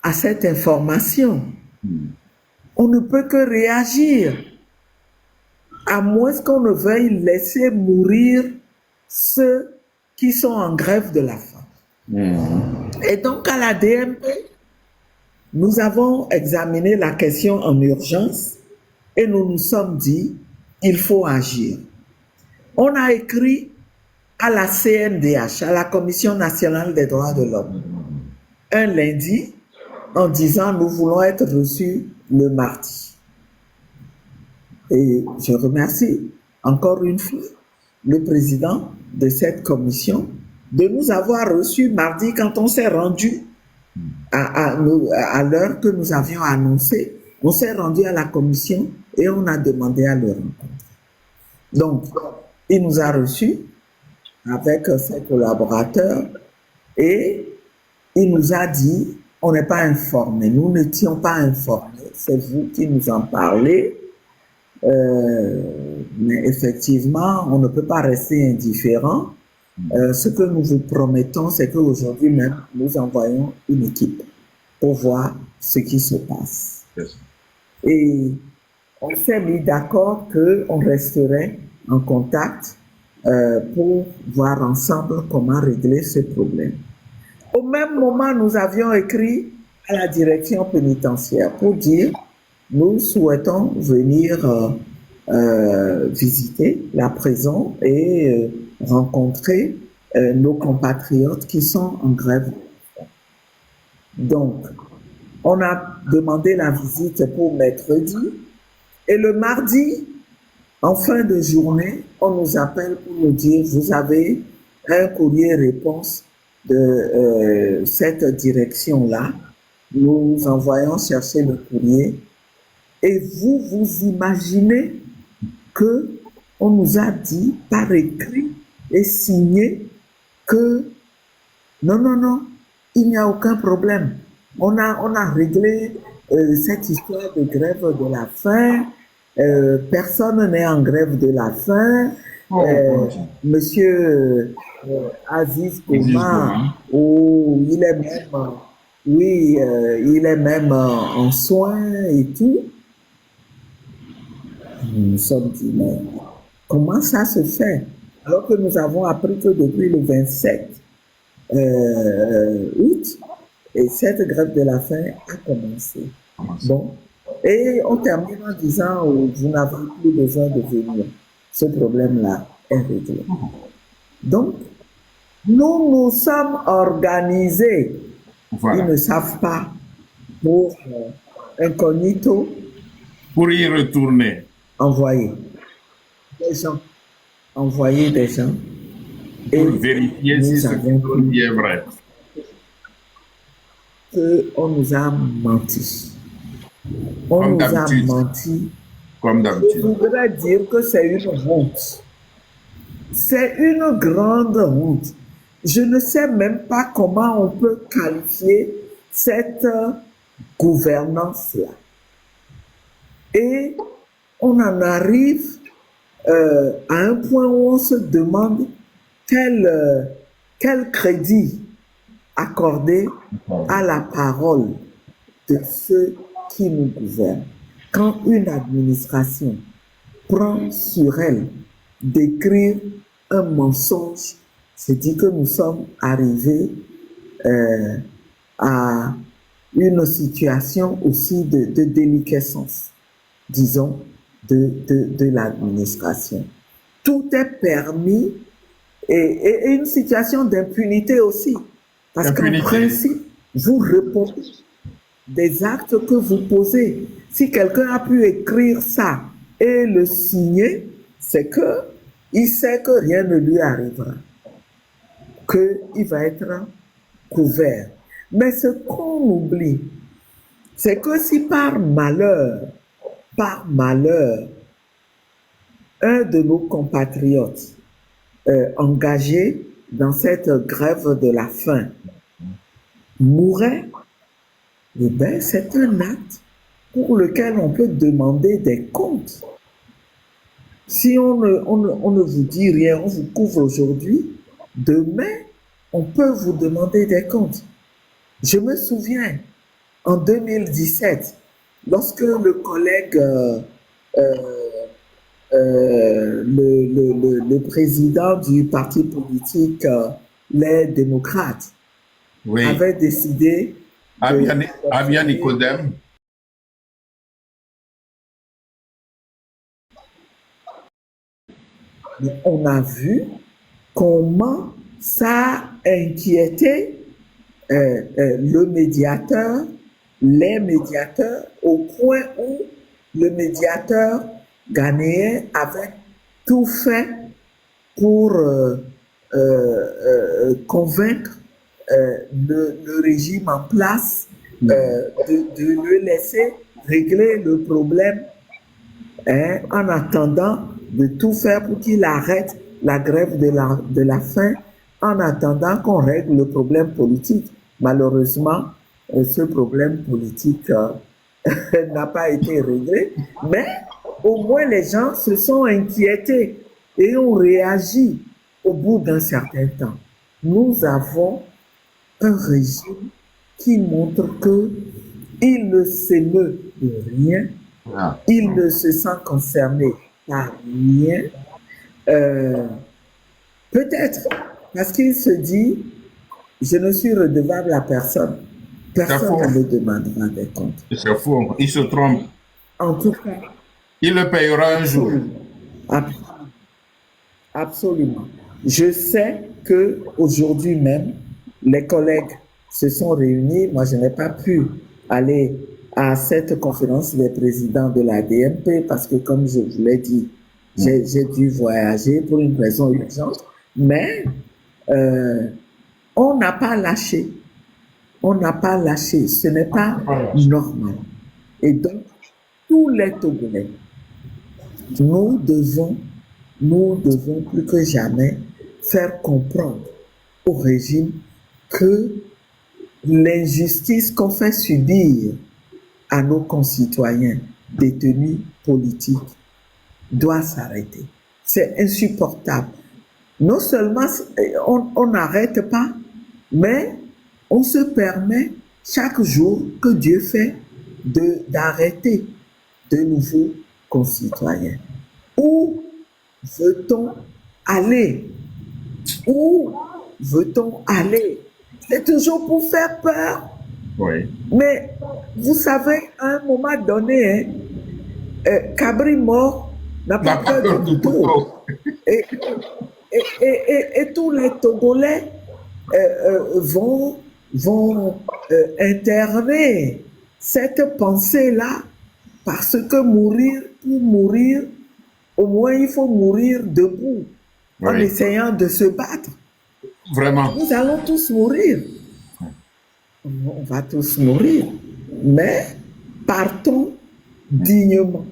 à cette information. On ne peut que réagir, à moins qu'on ne veuille laisser mourir ceux qui sont en grève de la faim. Et donc, à la DMP, nous avons examiné la question en urgence et nous nous sommes dit, il faut agir. On a écrit à la CNDH, à la Commission nationale des droits de l'homme, un lundi, en disant, nous voulons être reçus le mardi. Et je remercie encore une fois le président de cette commission de nous avoir reçus mardi quand on s'est rendu à l'heure que nous avions annoncé. On s'est rendu à la commission et on a demandé à le rencontrer. Donc, il nous a reçus avec ses collaborateurs et il nous a dit, on n'est pas informés, nous n'étions pas informés, c'est vous qui nous en parlez, mais effectivement, on ne peut pas rester indifférent. Ce que nous vous promettons, c'est qu'aujourd'hui même, nous envoyons une équipe pour voir ce qui se passe. Yes. Et on s'est mis d'accord qu'on resterait en contact pour voir ensemble comment régler ce problème. Au même moment, nous avions écrit à la direction pénitentiaire pour dire nous souhaitons venir visiter la prison et rencontrer nos compatriotes qui sont en grève. Donc, on a demandé la visite pour mercredi et le mardi, en fin de journée, on nous appelle pour nous dire vous avez un courrier réponse de cette direction-là. Nous envoyons chercher le courrier et vous imaginez que on nous a dit par écrit et signé que non, il n'y a aucun problème. On a réglé cette histoire de grève de la faim. Personne n'est en grève de la faim. Monsieur Aziz Goma, il est même, il est même en soins et tout. Nous nous sommes dit, mais comment ça se fait? Alors que nous avons appris que depuis le 27 août, et cette grève de la faim a commencé. Bon. Et on termine en disant, oh, vous n'avez plus besoin de venir. Ce problème-là est réglé. Donc, nous nous sommes organisés. Voilà. Ils ne savent pas pour incognito Pour y retourner. envoyer des gens. Envoyer des gens. Et Pour vérifier si nous ce avons qu'on dit est vrai. qu'on nous a menti. On Comme nous a d'habitude. menti. Comme Je d'habitude. voudrais dire que c'est une honte. C'est une grande honte. Je ne sais même pas comment on peut qualifier cette gouvernance-là. Et on en arrive à un point où on se demande quel crédit accorder à la parole de ceux qui nous gouvernent. Quand une administration prend sur elle d'écrire un mensonge, c'est dit que nous sommes arrivés à une situation aussi de déliquescence, disons, de l'administration. Tout est permis et une situation d'impunité aussi. Parce qu'en principe, vous répondez des actes que vous posez. Si quelqu'un a pu écrire ça et le signer, c'est que il sait que rien ne lui arrivera, qu'il va être couvert. Mais ce qu'on oublie, c'est que si par malheur, un de nos compatriotes engagés dans cette grève de la faim mourait, eh bien, c'est un acte pour lequel on peut demander des comptes. Si on ne vous dit rien, on vous couvre aujourd'hui, demain, on peut vous demander des comptes. Je me souviens, en 2017, lorsque le collègue, le président du parti politique, les démocrates, Oui. avait décidé Abia Nicodème. On a vu comment ça a inquiété le médiateur, les médiateurs, au point où le médiateur ghanéen avait tout fait pour convaincre le régime en place de le laisser régler le problème, hein, en attendant de tout faire pour qu'il arrête la grève de la faim, en attendant qu'on règle le problème politique. Malheureusement, ce problème politique n'a pas été réglé, mais au moins les gens se sont inquiétés et ont réagi au bout d'un certain temps. Nous avons un régime qui montre qu'il ne s'émeut de rien, il ne se sent concerné par rien, peut-être parce qu'il se dit, je ne suis redevable à personne. Personne ne me demandera des comptes. C'est faux, il se trompe. En tout cas, il le payera un jour. Absolument. Je sais que aujourd'hui même, les collègues se sont réunis. Moi, je n'ai pas pu aller à cette conférence des présidents de la DMP parce que, comme je vous l'ai dit, j'ai dû voyager pour une raison urgente. Mais on n'a pas lâché. On n'a pas lâché. Ce n'est pas normal. Et donc, tous les Togolais, nous devons plus que jamais faire comprendre au régime que l'injustice qu'on fait subir à nos concitoyens détenus politiques doit s'arrêter. C'est insupportable. Non seulement on n'arrête pas, mais on se permet chaque jour que Dieu fait d'arrêter de nouveau concitoyens. Où veut-on aller? Où veut-on aller? C'est toujours pour faire peur. Oui. Mais vous savez, à un moment donné, Cabri mort n'a pas peur du tout. Et tous les Togolais vont interner cette pensée-là, parce que pour mourir, au moins il faut mourir debout, en essayant de se battre. Vraiment. Nous allons tous mourir. On va tous mourir. Mais partons dignement,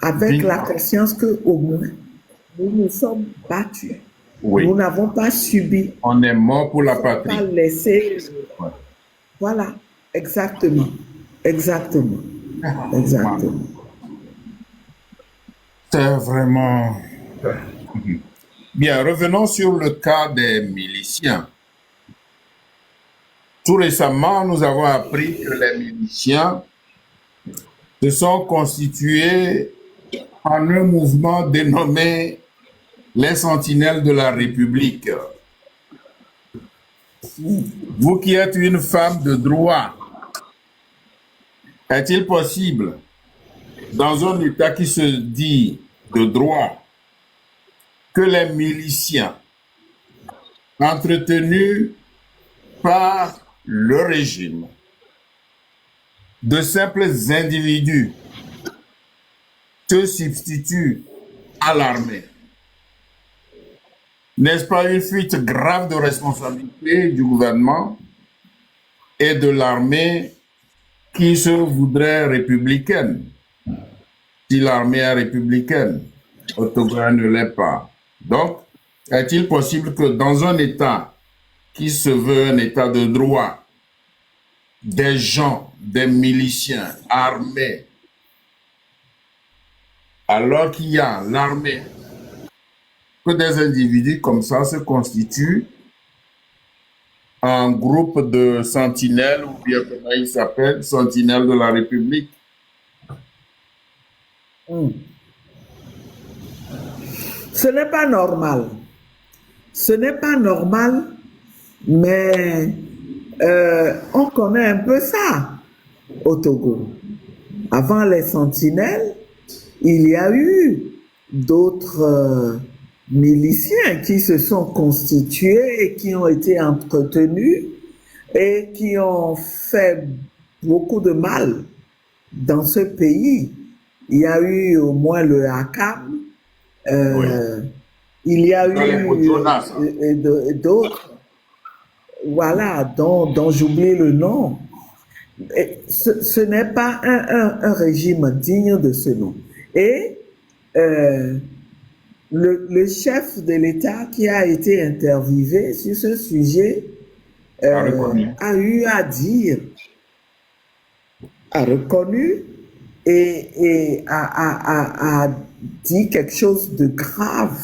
avec la conscience qu'au moins, nous nous sommes battus. Oui. Nous n'avons pas subi. On est mort pour la patrie. Pas laissé. Voilà, exactement. Exactement. Exactement. C'est vraiment... Bien, revenons sur le cas des miliciens. Tout récemment, nous avons appris que les miliciens se sont constitués en un mouvement dénommé les Sentinelles de la République. Vous qui êtes une femme de droit, est-il possible, dans un État qui se dit de droit, que les miliciens entretenus par le régime, de simples individus, se substituent à l'armée? N'est-ce pas une fuite grave de responsabilité du gouvernement et de l'armée qui se voudrait républicaine? Si l'armée est républicaine, au Togo ne l'est pas. Donc, est-il possible que dans un État qui se veut un État de droit, des gens, des miliciens armés, alors qu'il y a l'armée, que des individus comme ça se constituent en groupe de sentinelles, ou bien comment ils s'appellent, sentinelles de la République? Ce n'est pas normal. Ce n'est pas normal, mais on connaît un peu ça au Togo. Avant les sentinelles, il y a eu d'autres miliciens qui se sont constitués et qui ont été entretenus et qui ont fait beaucoup de mal dans ce pays. Il y a eu au moins le HACAM, il y a eu d'autres, voilà, dont j'oublie le nom. Et ce n'est pas un régime digne de ce nom. Et le chef de l'État qui a été interviewé sur ce sujet a eu à dire, a reconnu et a dit quelque chose de grave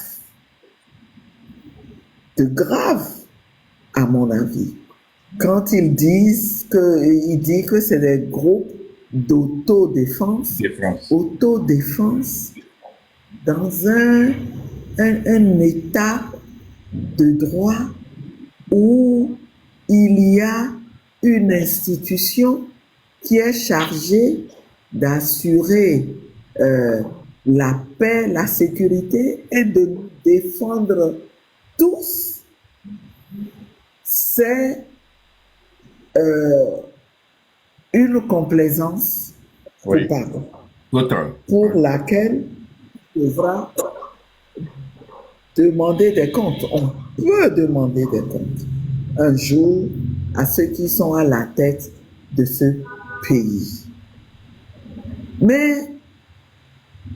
à mon avis. Quand il dit que c'est des groupes d'autodéfense, dans un État de droit où il y a une institution qui est chargée d'assurer la paix, la sécurité et de nous défendre tous, c'est une complaisance coupable pour laquelle on devra demander des comptes. On peut demander des comptes un jour à ceux qui sont à la tête de ce pays. Mais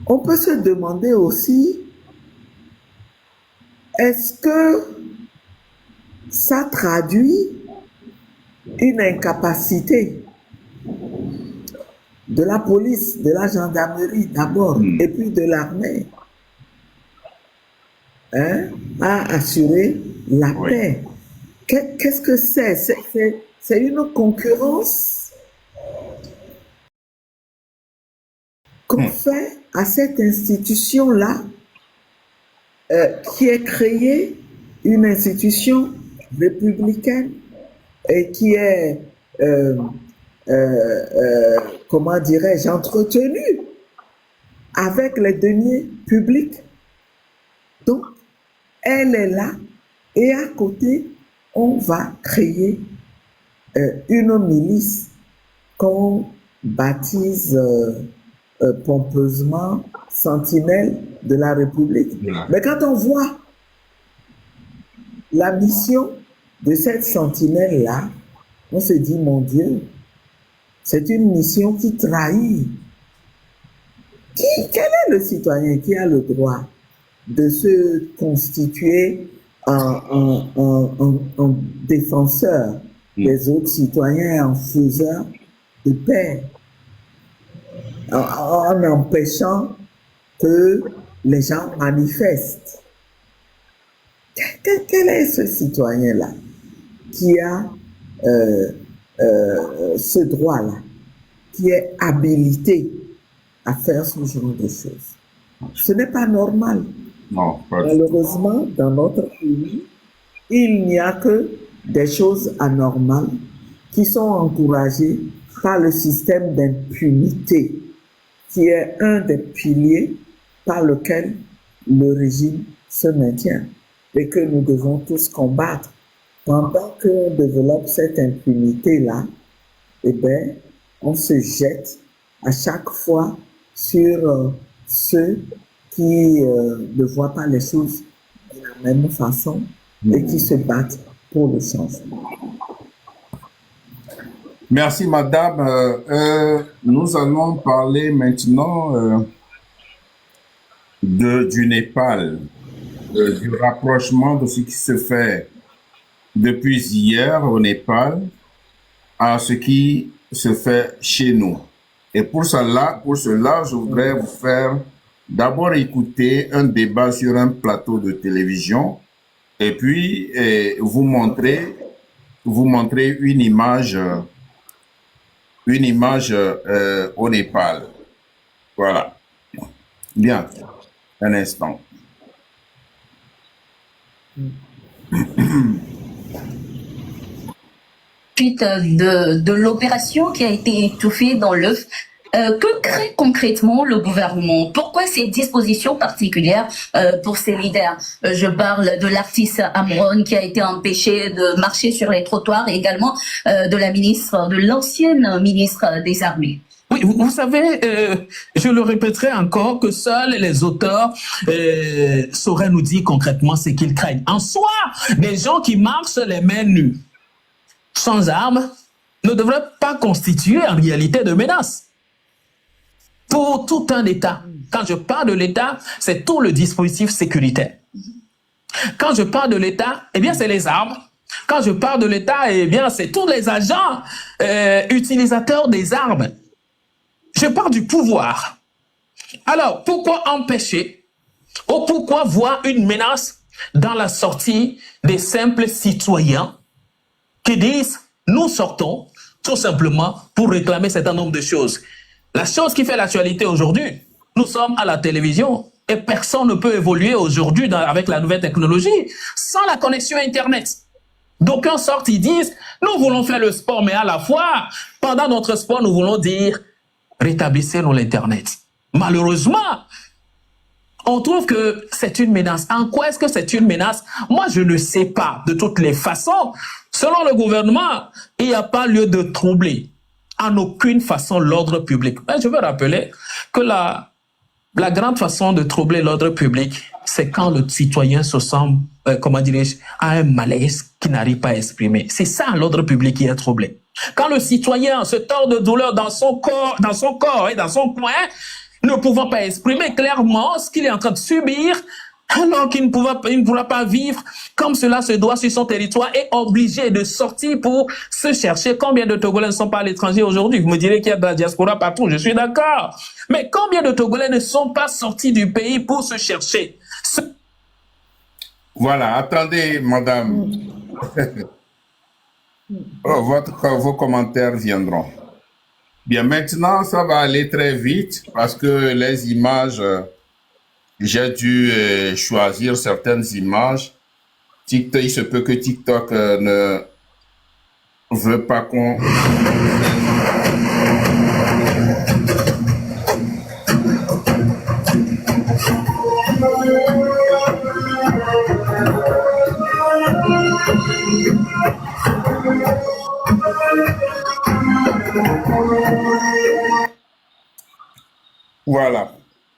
on peut se demander aussi, est-ce que ça traduit une incapacité de la police, de la gendarmerie d'abord, et puis de l'armée, à assurer la paix? Qu'est-ce que c'est? C'est une concurrence qu'on fait à cette institution-là qui est créée, une institution républicaine et qui est, comment dirais-je, entretenue avec les deniers publics. Donc, elle est là et à côté, on va créer une milice qu'on baptise pompeusement Sentinelle de la République. Mais quand on voit la mission de cette sentinelle-là, on se dit, mon Dieu, c'est une mission qui trahit. Quel est le citoyen qui a le droit de se constituer en défenseur des autres citoyens, en faiseur de paix, en empêchant que les gens manifestent? Quel est ce citoyen-là qui a ce droit-là, qui est habilité à faire ce genre de choses? Ce n'est pas normal. Non, pas du tout. Malheureusement, dans notre pays, il n'y a que des choses anormales qui sont encouragées par le système d'impunité, qui est un des piliers par lequel le régime se maintient et que nous devons tous combattre. Pendant qu'on développe cette impunité-là, eh bien, on se jette à chaque fois sur ceux qui ne voient pas les choses de la même façon et qui se battent pour le changement. Merci, madame. Nous allons parler maintenant du Népal, du rapprochement de ce qui se fait depuis hier au Népal à ce qui se fait chez nous. Et pour cela, je voudrais vous faire d'abord écouter un débat sur un plateau de télévision et puis vous montrer une image au Népal. Voilà. Bien. Un instant. Suite de l'opération qui a été étouffée dans l'œuf, que crée concrètement le gouvernement? Pourquoi ces dispositions particulières pour ces leaders? Je parle de l'artiste Amron qui a été empêché de marcher sur les trottoirs et également de l'ancienne ministre des Armées. Oui, vous savez, je le répéterai encore, que seuls les auteurs sauraient nous dire concrètement ce qu'ils craignent. En soi, des gens qui marchent les mains nues, sans armes, ne devraient pas constituer en réalité de menace pour tout un État. Quand je parle de l'État, c'est tout le dispositif sécuritaire. Quand je parle de l'État, eh bien, c'est les armes. Quand je parle de l'État, eh bien, c'est tous les agents utilisateurs des armes. Je parle du pouvoir. Alors, pourquoi empêcher ou pourquoi voir une menace dans la sortie des simples citoyens qui disent « nous sortons tout simplement pour réclamer un certain nombre de choses ». La chose qui fait l'actualité aujourd'hui, nous sommes à la télévision et personne ne peut évoluer aujourd'hui avec la nouvelle technologie sans la connexion Internet. D'aucuns sortent, ils disent « nous voulons faire le sport, mais à la fois, pendant notre sport, nous voulons dire « rétablissez-nous l'Internet ». Malheureusement, on trouve que c'est une menace. En quoi est-ce que c'est une menace? Moi, je ne sais pas. De toutes les façons, selon le gouvernement, il n'y a pas lieu de troubler en aucune façon l'ordre public. Mais je veux rappeler que la grande façon de troubler l'ordre public, c'est quand le citoyen se sent, comment dirais-je, à un malaise qui n'arrive pas à exprimer. C'est ça l'ordre public qui est troublé. Quand le citoyen se tord de douleur dans son corps et dans son coin, ne pouvant pas exprimer clairement ce qu'il est en train de subir, alors qu'il ne pourra pas vivre comme cela se doit sur son territoire, est obligé de sortir pour se chercher. Combien de Togolais ne sont pas à l'étranger aujourd'hui? Vous me direz qu'il y a de la diaspora partout, je suis d'accord. Mais combien de Togolais ne sont pas sortis du pays pour se chercher? Voilà, attendez, madame. Vos commentaires viendront. Bien, maintenant, ça va aller très vite parce que les images, j'ai dû choisir certaines images. TikTok, il se peut que TikTok ne veut pas qu'on... Voilà.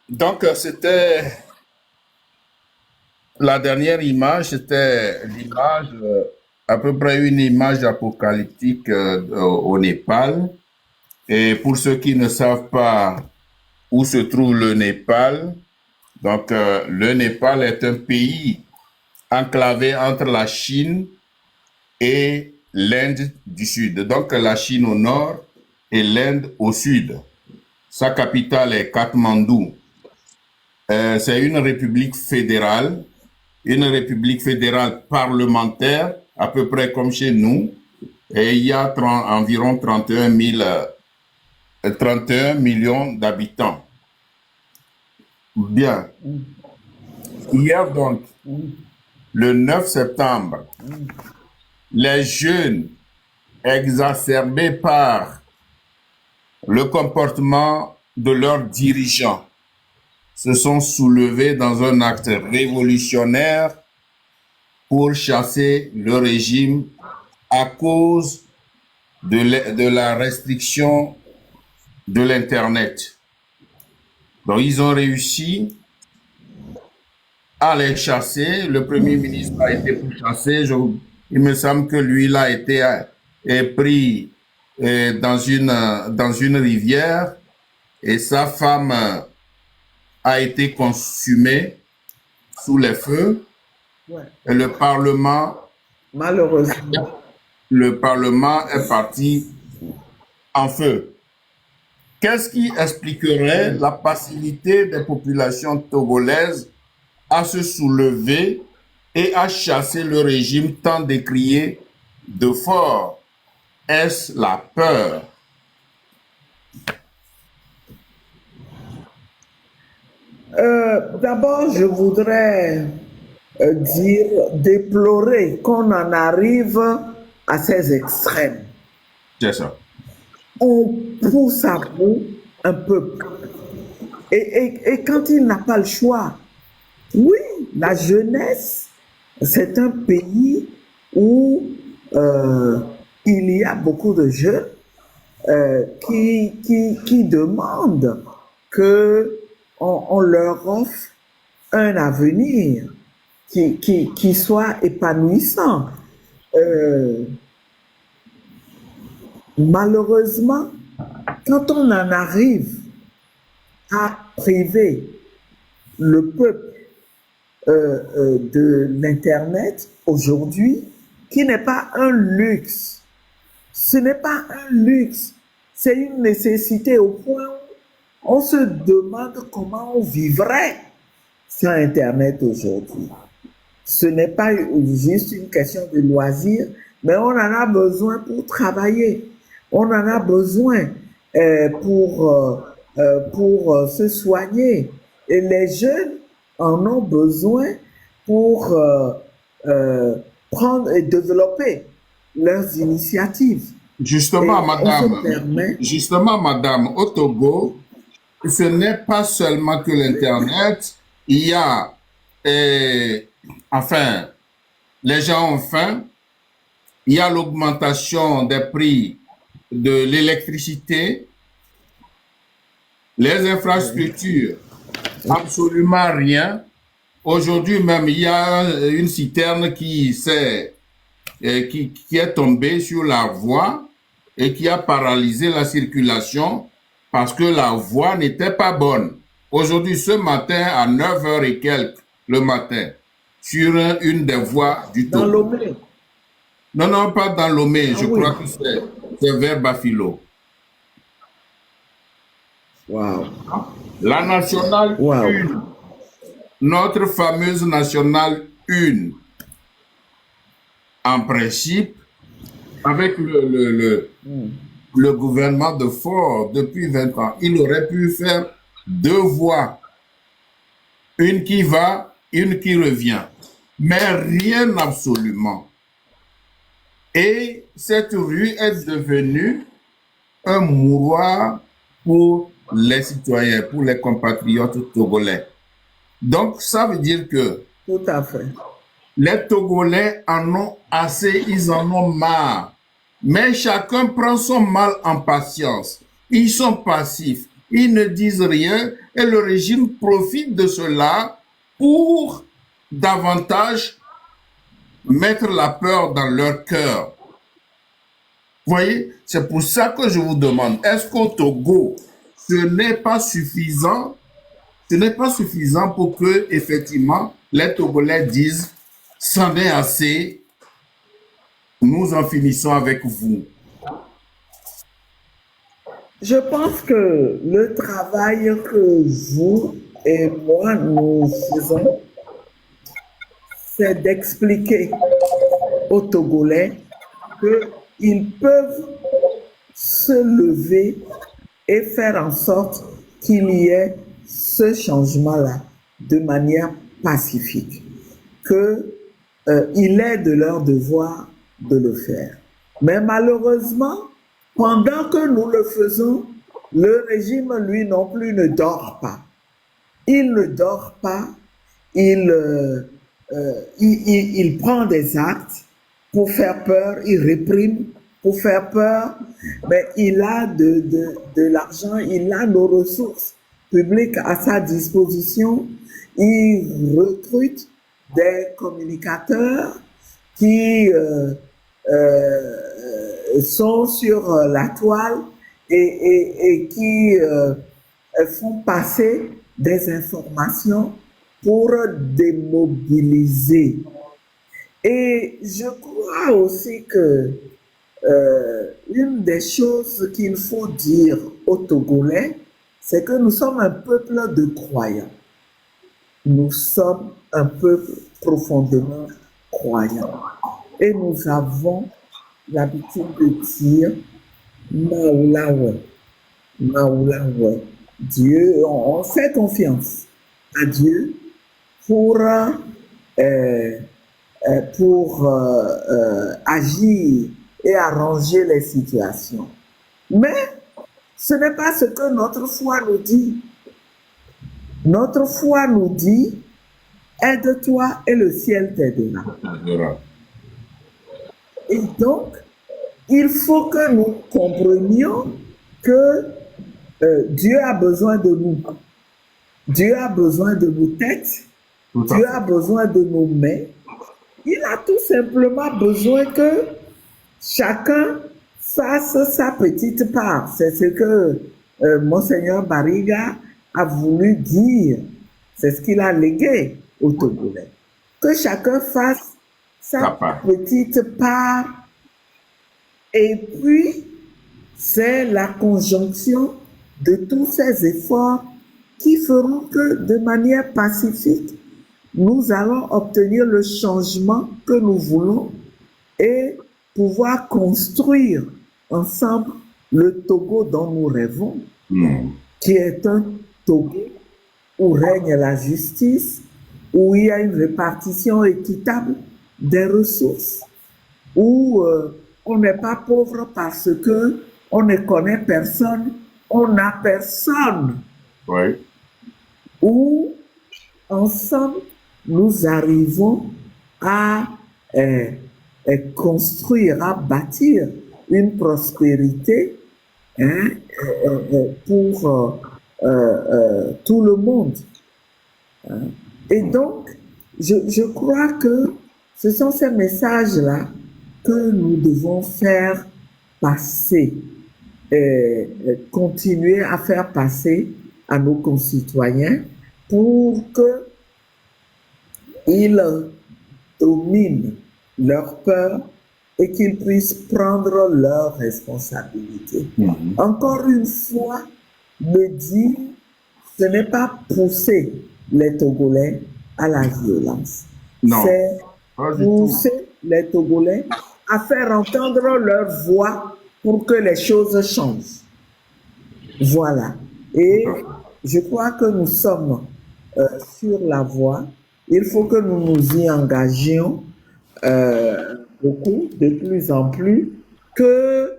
Donc, c'était la dernière image, c'était l'image, à peu près une image apocalyptique au Népal. Et pour ceux qui ne savent pas où se trouve le Népal, donc le Népal est un pays enclavé entre la Chine et l'Inde du Sud. Donc la Chine au nord et l'Inde au sud. Sa capitale est Katmandou. C'est une république fédérale parlementaire, à peu près comme chez nous. Et il y a environ 31 millions d'habitants. Bien. Hier donc, le 9 septembre, les jeunes exacerbés par le comportement de leurs dirigeants se sont soulevés dans un acte révolutionnaire pour chasser le régime à cause de la restriction de l'Internet. Donc, ils ont réussi à les chasser. Le Premier ministre a été pourchassé. Il me semble que lui, là, a été pris dans une rivière et sa femme a été consumée sous les feux. Ouais. Et le Parlement est parti en feu. Qu'est-ce qui expliquerait la passivité des populations togolaises à se soulever et à chasser le régime tant décrié de fort? Est-ce la peur? D'abord, je voudrais déplorer qu'on en arrive à ces extrêmes. C'est ça. On pousse à bout un peuple. Et quand il n'a pas le choix, oui, la jeunesse, c'est un pays où il y a beaucoup de jeunes qui demandent qu'on leur offre un avenir qui soit épanouissant. Malheureusement, quand on en arrive à priver le peuple de l'Internet aujourd'hui, qui n'est pas un luxe, ce n'est pas un luxe, c'est une nécessité au point où on se demande comment on vivrait sans Internet aujourd'hui. Ce n'est pas juste une question de loisir, mais on en a besoin pour travailler. On en a besoin pour se soigner. Et les jeunes en ont besoin pour prendre et développer leurs initiatives. Justement, madame, au Togo, ce n'est pas seulement que l'Internet, il y a, enfin, les gens ont faim, il y a l'augmentation des prix de l'électricité, les infrastructures, absolument rien. Aujourd'hui même, il y a une citerne qui est tombée sur la voie et qui a paralysé la circulation parce que la voie n'était pas bonne. Aujourd'hui, ce matin, à 9h et quelques le matin, sur une des voies du Togo. Dans Lomé? Non, pas dans Lomé, je crois que c'est vers Bafilo. Wow. La nationale 1, notre fameuse nationale 1, en principe, avec le gouvernement de Faure depuis 20 ans, il aurait pu faire 2 voies. Une qui va, une qui revient. Mais rien absolument. Et cette rue est devenue un mouroir pour les citoyens, pour les compatriotes togolais. Donc, ça veut dire que Tout à fait. les Togolais en ont assez, ils en ont marre. Mais chacun prend son mal en patience. Ils sont passifs, ils ne disent rien et le régime profite de cela pour davantage mettre la peur dans leur cœur. Vous voyez, c'est pour ça que je vous demande, est-ce qu'au Togo, ce n'est pas suffisant pour que, effectivement, les Togolais disent, c'en est assez, nous en finissons avec vous. Je pense que le travail que vous et moi nous faisons, c'est d'expliquer aux Togolais qu'ils peuvent se lever et faire en sorte qu'il y ait ce changement-là de manière pacifique, qu'il est de leur devoir de le faire. Mais malheureusement, pendant que nous le faisons, le régime, lui non plus, ne dort pas. Il ne dort pas, il prend des actes pour faire peur, il réprime pour faire peur, mais il a de l'argent, il a nos ressources publiques à sa disposition, il recrute des communicateurs qui sont sur la toile et qui font passer des informations pour démobiliser. Et je crois aussi que une des choses qu'il faut dire aux Togolais, c'est que nous sommes un peuple de croyants. Nous sommes un peuple profondément croyant. Et nous avons l'habitude de dire Maoulawe, Maoulawe. Dieu, on fait confiance à Dieu pour agir et arranger les situations. Mais ce n'est pas ce que notre foi nous dit. Notre foi nous dit, aide-toi et le ciel t'aidera. Et donc, il faut que nous comprenions que Dieu a besoin de nous. Dieu a besoin de nos têtes. Dieu a besoin de nos mains. Il a tout simplement besoin que chacun fasse sa petite part. C'est ce que Monseigneur Bariga a voulu dire. C'est ce qu'il a légué aux Togolais. Que chacun fasse sa petite part. Et puis, c'est la conjonction de tous ces efforts qui feront que de manière pacifique, nous allons obtenir le changement que nous voulons et pouvoir construire ensemble le Togo dont nous rêvons, qui est un Togo où règne la justice, où il y a une répartition équitable des ressources, où on n'est pas pauvre parce que on ne connaît personne, on n'a personne. Oui. Où ensemble nous arrivons à construire, à bâtir une prospérité pour tout le monde. Et donc, je crois que ce sont ces messages-là que nous devons faire passer, continuer à faire passer à nos concitoyens pour qu'ils dominent leur peur et qu'ils puissent prendre leurs responsabilités. Encore une fois, le dire, ce n'est pas pousser les Togolais à la violence. C'est pousser les Togolais à faire entendre leur voix pour que les choses changent. Voilà. Et je crois que nous sommes sur la voie. Il faut que nous nous y engagions beaucoup, de plus en plus, que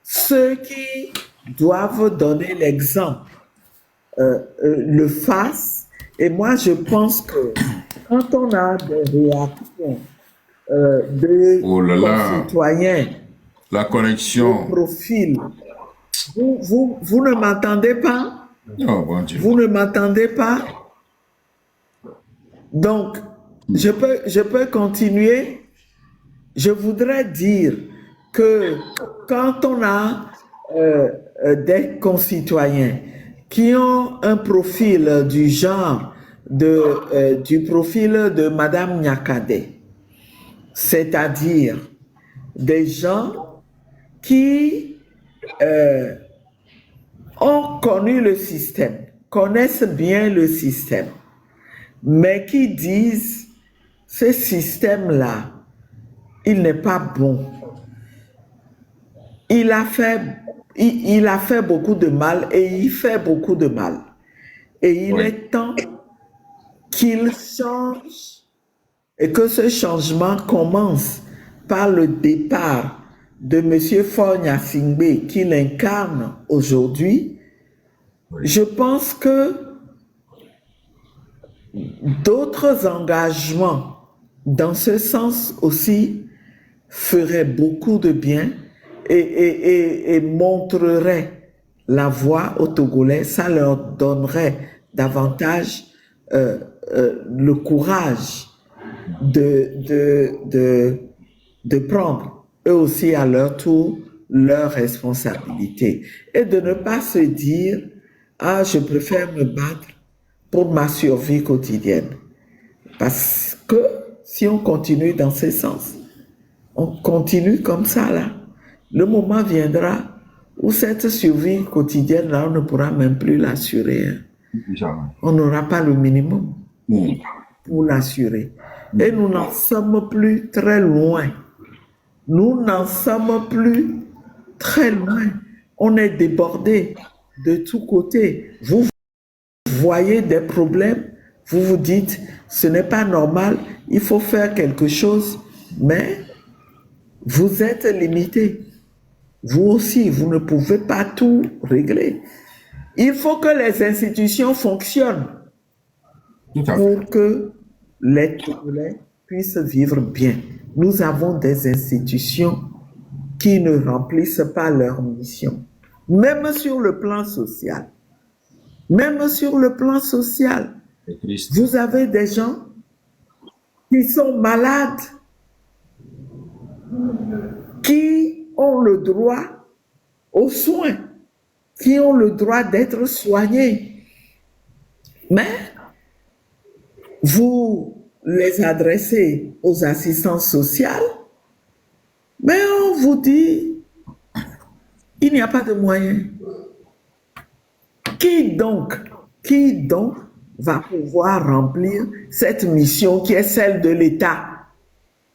ceux qui doivent donner l'exemple le fassent. Et moi, je pense que quand on a des réactions de Oh là là, concitoyens la de connexion. profil, vous ne m'entendez pas? Oh bon Dieu. Vous ne m'entendez pas? Donc, je peux continuer. Je voudrais dire que quand on a des concitoyens qui ont un profil du genre du profil de Madame Nyakade, c'est-à-dire des gens qui ont connu le système, connaissent bien le système, mais qui disent ce système-là, il n'est pas bon. Il a fait beaucoup de mal et il fait beaucoup de mal. Et il Oui. est temps qu'il change et que ce changement commence par le départ de M. Faure Gnassingbé qu'il incarne aujourd'hui. Je pense que d'autres engagements dans ce sens aussi feraient beaucoup de bien et montreraient la voie aux Togolais. Ça leur donnerait davantage le courage de prendre eux aussi à leur tour leurs responsabilités et de ne pas se dire « Ah, je préfère me battre pour ma survie quotidienne ». Parce que si on continue dans ce sens, on continue comme ça là, le moment viendra où cette survie quotidienne là, on ne pourra même plus l'assurer. Jamais. On n'aura pas le minimum pour l'assurer. Et nous n'en sommes plus très loin. Nous n'en sommes plus très loin. On est débordé de tous côtés. Vous voyez des problèmes, vous vous dites, ce n'est pas normal, il faut faire quelque chose, mais vous êtes limité. Vous aussi, vous ne pouvez pas tout régler. Il faut que les institutions fonctionnent Tout à fait. pour que les Togolais puissent vivre bien. Nous avons des institutions qui ne remplissent pas leur mission. Même sur le plan social. Même sur le plan social. C'est triste. Vous avez des gens qui sont malades, qui ont le droit aux soins, qui ont le droit d'être soignés. Mais vous les adressez aux assistances sociales, mais on vous dit, il n'y a pas de moyens. Qui donc va pouvoir remplir cette mission qui est celle de l'État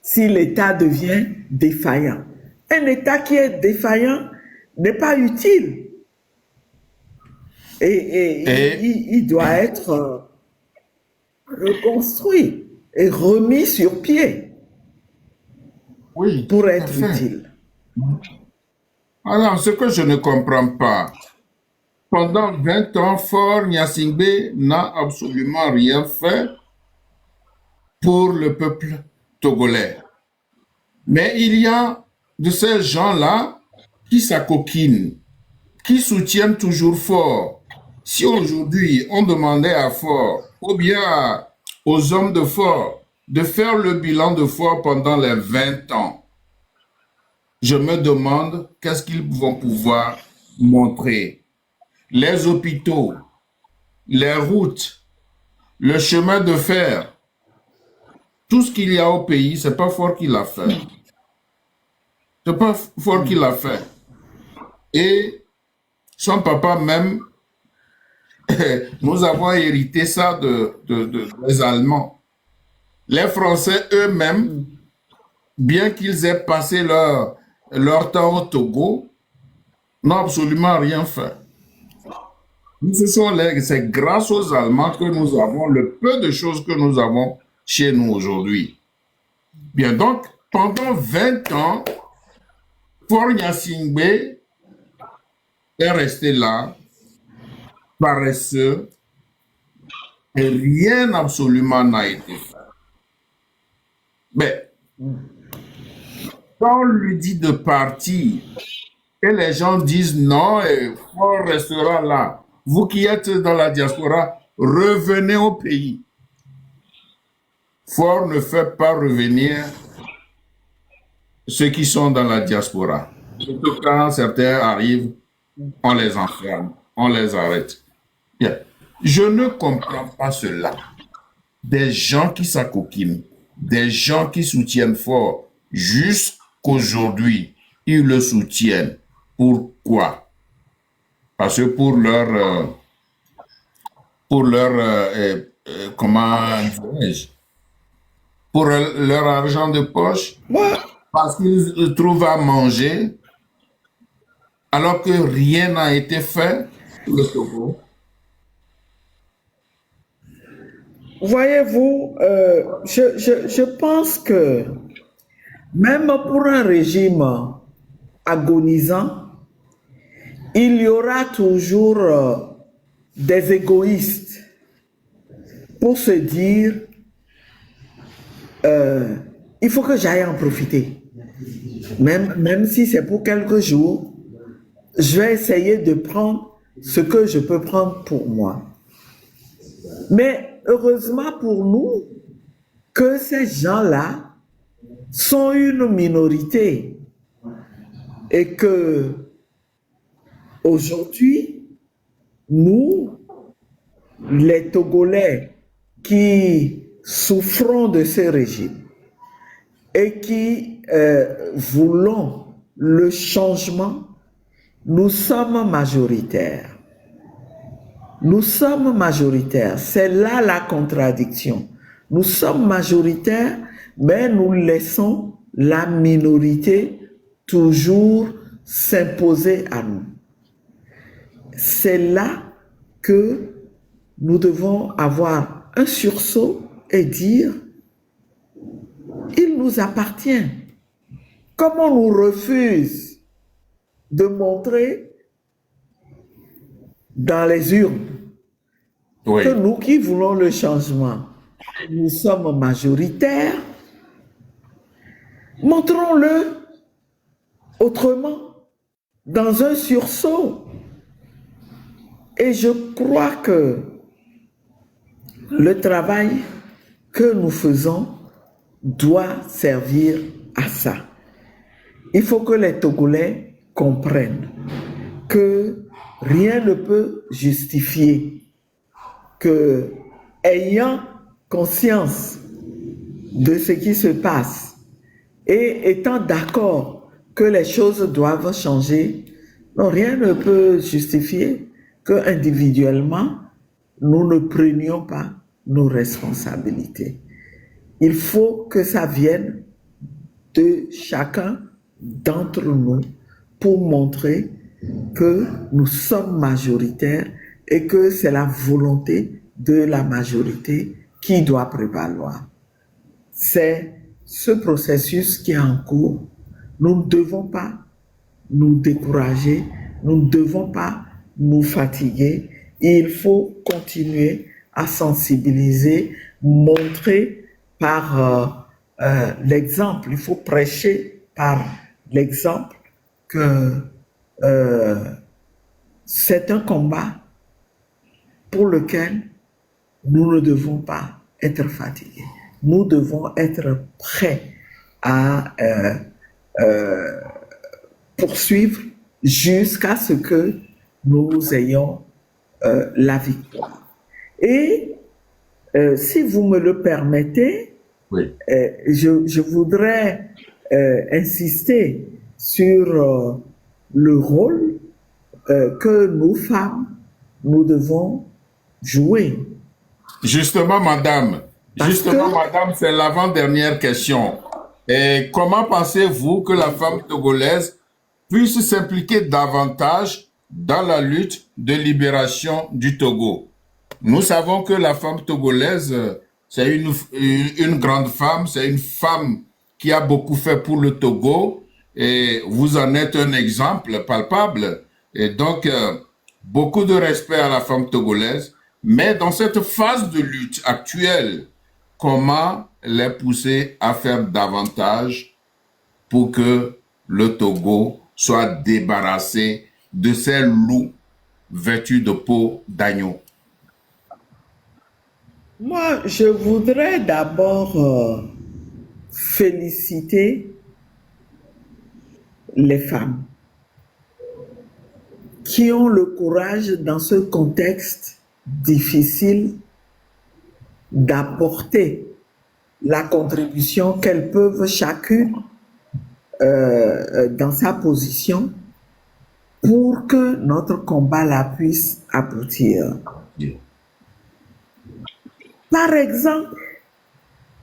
si l'État devient défaillant? Un État qui est défaillant n'est pas utile. Il doit être reconstruit et remis sur pied Oui, pour tout à être fait. utile. Alors, ce que je ne comprends pas, pendant 20 ans, Faure Gnassingbé n'a absolument rien fait pour le peuple togolais. Mais il y a de ces gens-là qui s'acoquinent, qui soutiennent toujours Faure. Si aujourd'hui on demandait à Faure, ou bien aux hommes de Faure, de faire le bilan de Faure pendant les 20 ans, je me demande qu'est-ce qu'ils vont pouvoir montrer. Les hôpitaux, les routes, le chemin de fer, tout ce qu'il y a au pays, c'est pas Faure qui l'a fait. C'est pas Faure qui l'a fait. Et son papa même, nous avons hérité ça des Allemands. Les Français eux-mêmes, bien qu'ils aient passé leur leur temps au Togo, n'ont absolument rien fait. C'est grâce aux Allemands que nous avons le peu de choses que nous avons chez nous aujourd'hui. Bien, donc, pendant 20 ans, Faure Gnassingbé est resté là, paresseux, et rien absolument n'a été fait. Mais, quand on lui dit de partir, et les gens disent non, et Faure restera là. Vous qui êtes dans la diaspora, revenez au pays. Faure ne fait pas revenir ceux qui sont dans la diaspora. Surtout quand certains arrivent, on les enferme, on les arrête. Bien. Je ne comprends pas cela. Des gens qui s'acoquinent, des gens qui soutiennent Faure, jusqu'aujourd'hui, ils le soutiennent. Pourquoi? Parce que pour leur comment dirais-je, pour leur argent de poche, parce qu'ils trouvent à manger, alors que rien n'a été fait pour le Togo. Voyez-vous, je pense que même pour un régime agonisant, il y aura toujours des égoïstes pour se dire il faut que j'aille en profiter. Même si c'est pour quelques jours, je vais essayer de prendre ce que je peux prendre pour moi. Mais heureusement pour nous que ces gens-là sont une minorité et que aujourd'hui, nous, les Togolais qui souffrons de ce régime et qui voulons le changement, nous sommes majoritaires. Nous sommes majoritaires. C'est là la contradiction. Nous sommes majoritaires, mais nous laissons la minorité toujours s'imposer à nous. C'est là que nous devons avoir un sursaut et dire il nous appartient. Comme on nous refuse de montrer dans les urnes que nous qui voulons le changement, nous sommes majoritaires, montrons-le autrement, dans un sursaut. Et je crois que le travail que nous faisons doit servir à ça. Il faut que les Togolais comprennent que rien ne peut justifier que, ayant conscience de ce qui se passe et étant d'accord que les choses doivent changer, non, rien ne peut justifier que individuellement nous ne prenions pas nos responsabilités. Il faut que ça vienne de chacun d'entre nous pour montrer que nous sommes majoritaires et que c'est la volonté de la majorité qui doit prévaloir. C'est ce processus qui est en cours. Nous ne devons pas nous décourager, nous ne devons pas nous fatiguer. Il faut continuer à sensibiliser, montrer par l'exemple. Il faut prêcher par l'exemple que c'est un combat pour lequel nous ne devons pas être fatigués. Nous devons être prêts à poursuivre jusqu'à ce que nous ayons la victoire. Et si vous me le permettez, je voudrais insister sur le rôle que nous femmes, nous devons jouer. Justement, madame, c'est l'avant-dernière question. Et comment pensez-vous que la femme togolaise puisse s'impliquer davantage dans la lutte de libération du Togo? Nous savons que la femme togolaise, c'est une grande femme, c'est une femme qui a beaucoup fait pour le Togo et vous en êtes un exemple palpable. Et donc, beaucoup de respect à la femme togolaise. Mais dans cette phase de lutte actuelle, comment les pousser à faire davantage pour que le Togo soit débarrassé de ces loups vêtus de peau d'agneau? Moi, je voudrais d'abord féliciter les femmes qui ont le courage dans ce contexte difficile d'apporter la contribution qu'elles peuvent chacune dans sa position pour que notre combat là puisse aboutir. Par exemple,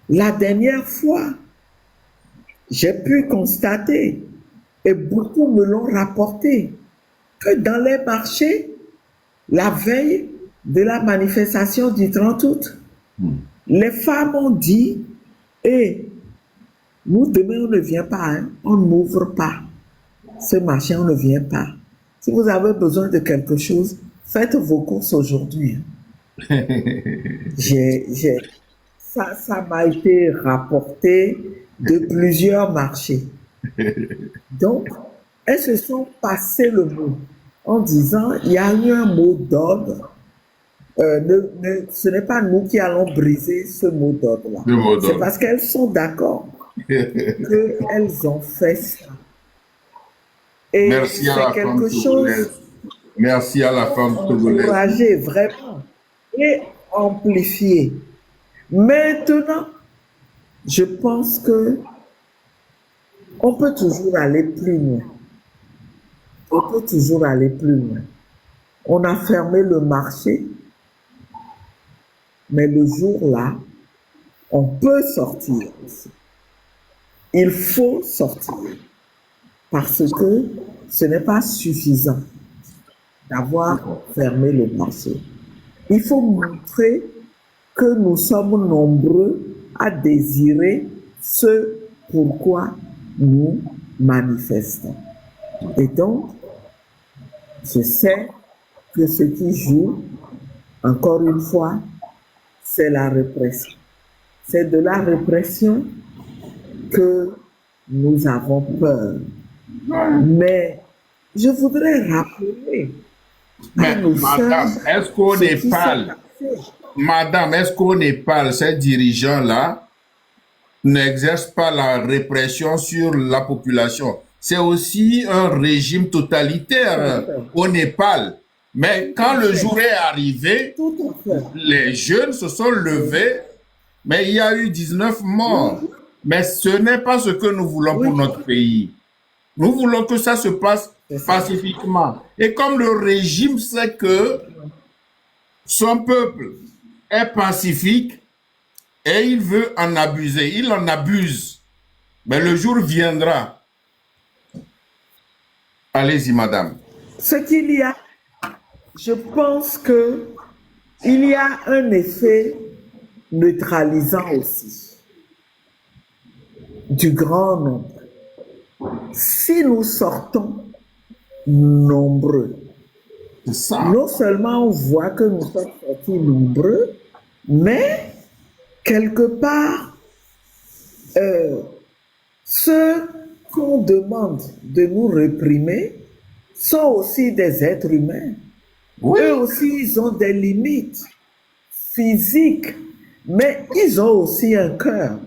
la dernière fois, j'ai pu constater, et beaucoup me l'ont rapporté, que dans les marchés, la veille de la manifestation du 30 août, les femmes ont dit, nous demain on ne vient pas, hein, on n'ouvre pas ce marché, on ne vient pas. Si vous avez besoin de quelque chose, faites vos courses aujourd'hui. Hein. Ça m'a été rapporté de plusieurs marchés. Donc, elles se sont passées le mot en disant, il y a eu un mot d'ordre. Ce n'est pas nous qui allons briser ce mot d'ordre-là. C'est parce qu'elles sont d'accord qu'elles ont fait ça. Et merci à la femme togolaise. Merci à la femme togolaise. Encourager vraiment et amplifier. Maintenant, je pense que on peut toujours aller plus loin. On peut toujours aller plus loin. On a fermé le marché, mais le jour-là, on peut sortir aussi. Il faut sortir parce que ce n'est pas suffisant d'avoir fermé le marché. Il faut montrer que nous sommes nombreux à désirer ce pourquoi nous manifestons. Et donc, je sais que ce qui joue, encore une fois, c'est la répression. C'est de la répression que nous avons peur. Mais je voudrais rappeler mais madame, est-ce qu'au Népal, ces dirigeants-là n'exercent pas la répression sur la population? C'est aussi un régime totalitaire au Népal. Mais quand le jour est arrivé, les jeunes se sont levés, mais il y a eu 19 morts. Mais ce n'est pas ce que nous voulons pour notre pays. Nous voulons que ça se passe pacifiquement. Et comme le régime sait que son peuple est pacifique et il veut en abuser, il en abuse. Mais le jour viendra. Allez-y, madame. Ce qu'il y a, je pense que il y a un effet neutralisant aussi du grand nombre. Si nous sortons nombreux, non seulement on voit que nous sommes sortis nombreux, mais quelque part, ceux qu'on demande de nous réprimer sont aussi des êtres humains. Oui. Eux aussi, ils ont des limites physiques, mais ils ont aussi un cœur.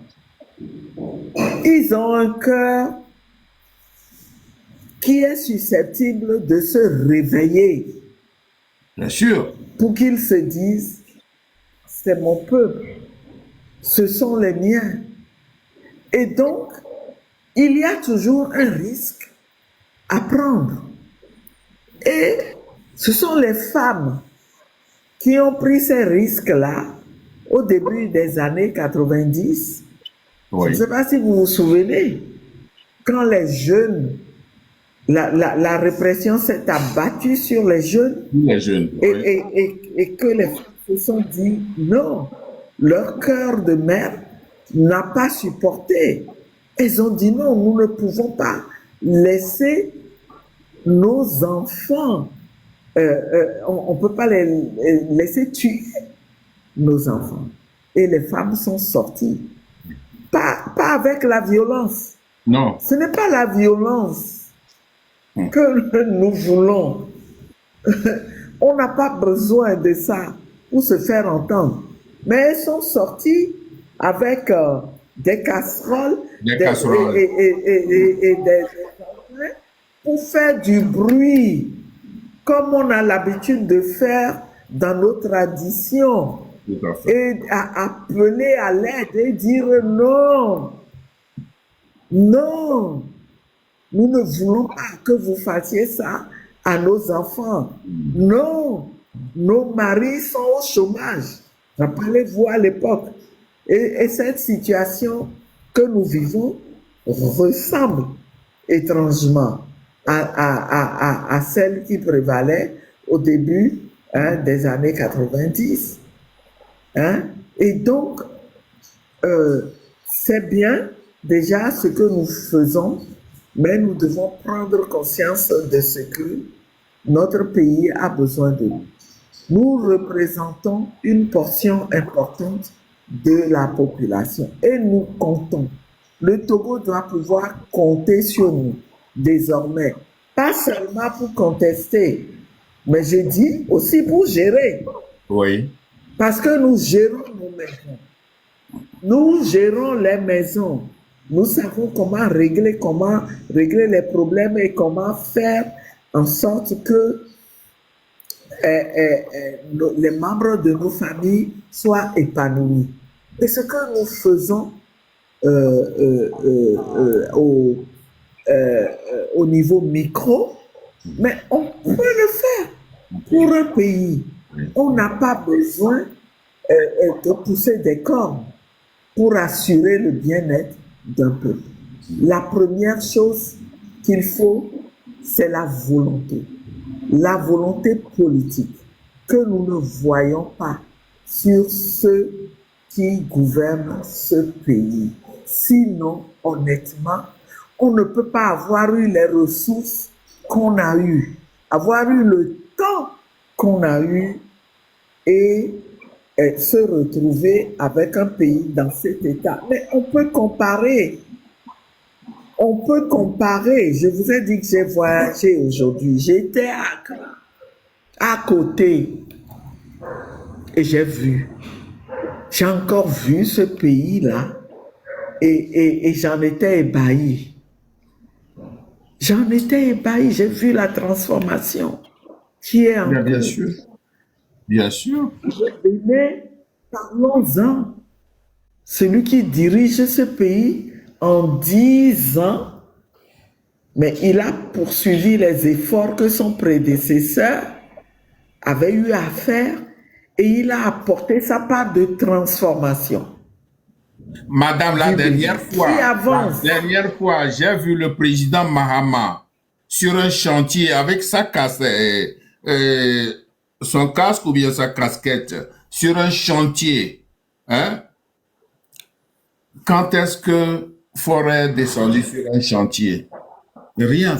Ils ont un cœur qui est susceptible de se réveiller. Bien sûr. Pour qu'ils se disent, c'est mon peuple, ce sont les miens. Et donc, il y a toujours un risque à prendre. Et ce sont les femmes qui ont pris ces risques-là au début des années 90 Je ne Oui. sais pas si vous vous souvenez, quand les jeunes, la répression s'est abattue sur les jeunes Les jeunes. Oui. et que les femmes se sont dit non, leur cœur de mère n'a pas supporté. Elles ont dit non, nous ne pouvons pas laisser nos enfants, on ne peut pas les laisser tuer nos enfants. Et les femmes sont sorties. Pas avec la violence. Non. Ce n'est pas la violence que nous voulons. On n'a pas besoin de ça pour se faire entendre. Mais elles sont sorties avec des casseroles, Des casseroles. et des pour faire du bruit, comme on a l'habitude de faire dans nos traditions, Tout à fait. et à appeler à l'aide et dire non, non, nous ne voulons pas que vous fassiez ça à nos enfants. Non, nos maris sont au chômage. Rappelez-vous à l'époque. Et cette situation que nous vivons ressemble étrangement à celle qui prévalait au début des années 90. Et donc, c'est bien déjà ce que nous faisons, mais nous devons prendre conscience de ce que notre pays a besoin de nous. Nous représentons une portion importante de la population et nous comptons. Le Togo doit pouvoir compter sur nous désormais, pas seulement pour contester, mais je dis aussi pour gérer. Oui. Parce que nous gérons nos maisons. Nous gérons les maisons. Nous savons comment régler les problèmes et comment faire en sorte que les membres de nos familles soient épanouis. Et ce que nous faisons au niveau micro, mais on peut le faire pour un pays. On n'a pas besoin de pousser des cornes pour assurer le bien-être d'un peuple. La première chose qu'il faut, c'est la volonté politique que nous ne voyons pas sur ceux qui gouvernent ce pays. Sinon, honnêtement, on ne peut pas avoir eu les ressources qu'on a eues, avoir eu le temps qu'on a eu et se retrouver avec un pays dans cet état. Mais on peut comparer. On peut comparer. Je vous ai dit que j'ai voyagé aujourd'hui. J'étais à côté et j'ai vu. J'ai encore vu ce pays-là et j'en étais ébahi. J'en étais ébahi. J'ai vu la transformation qui est en cours. Bien sûr. Bien sûr. Mais parlons-en. Celui qui dirige ce pays en 10 ans, mais il a poursuivi les efforts que son prédécesseur avait eu à faire et il a apporté sa part de transformation. Madame, la dernière fois, j'ai vu le président Mahama sur un chantier avec sa casquette, son casque ou bien sa casquette, sur un chantier. Hein? Quand est-ce que Faure est descendu sur un chantier? Rien.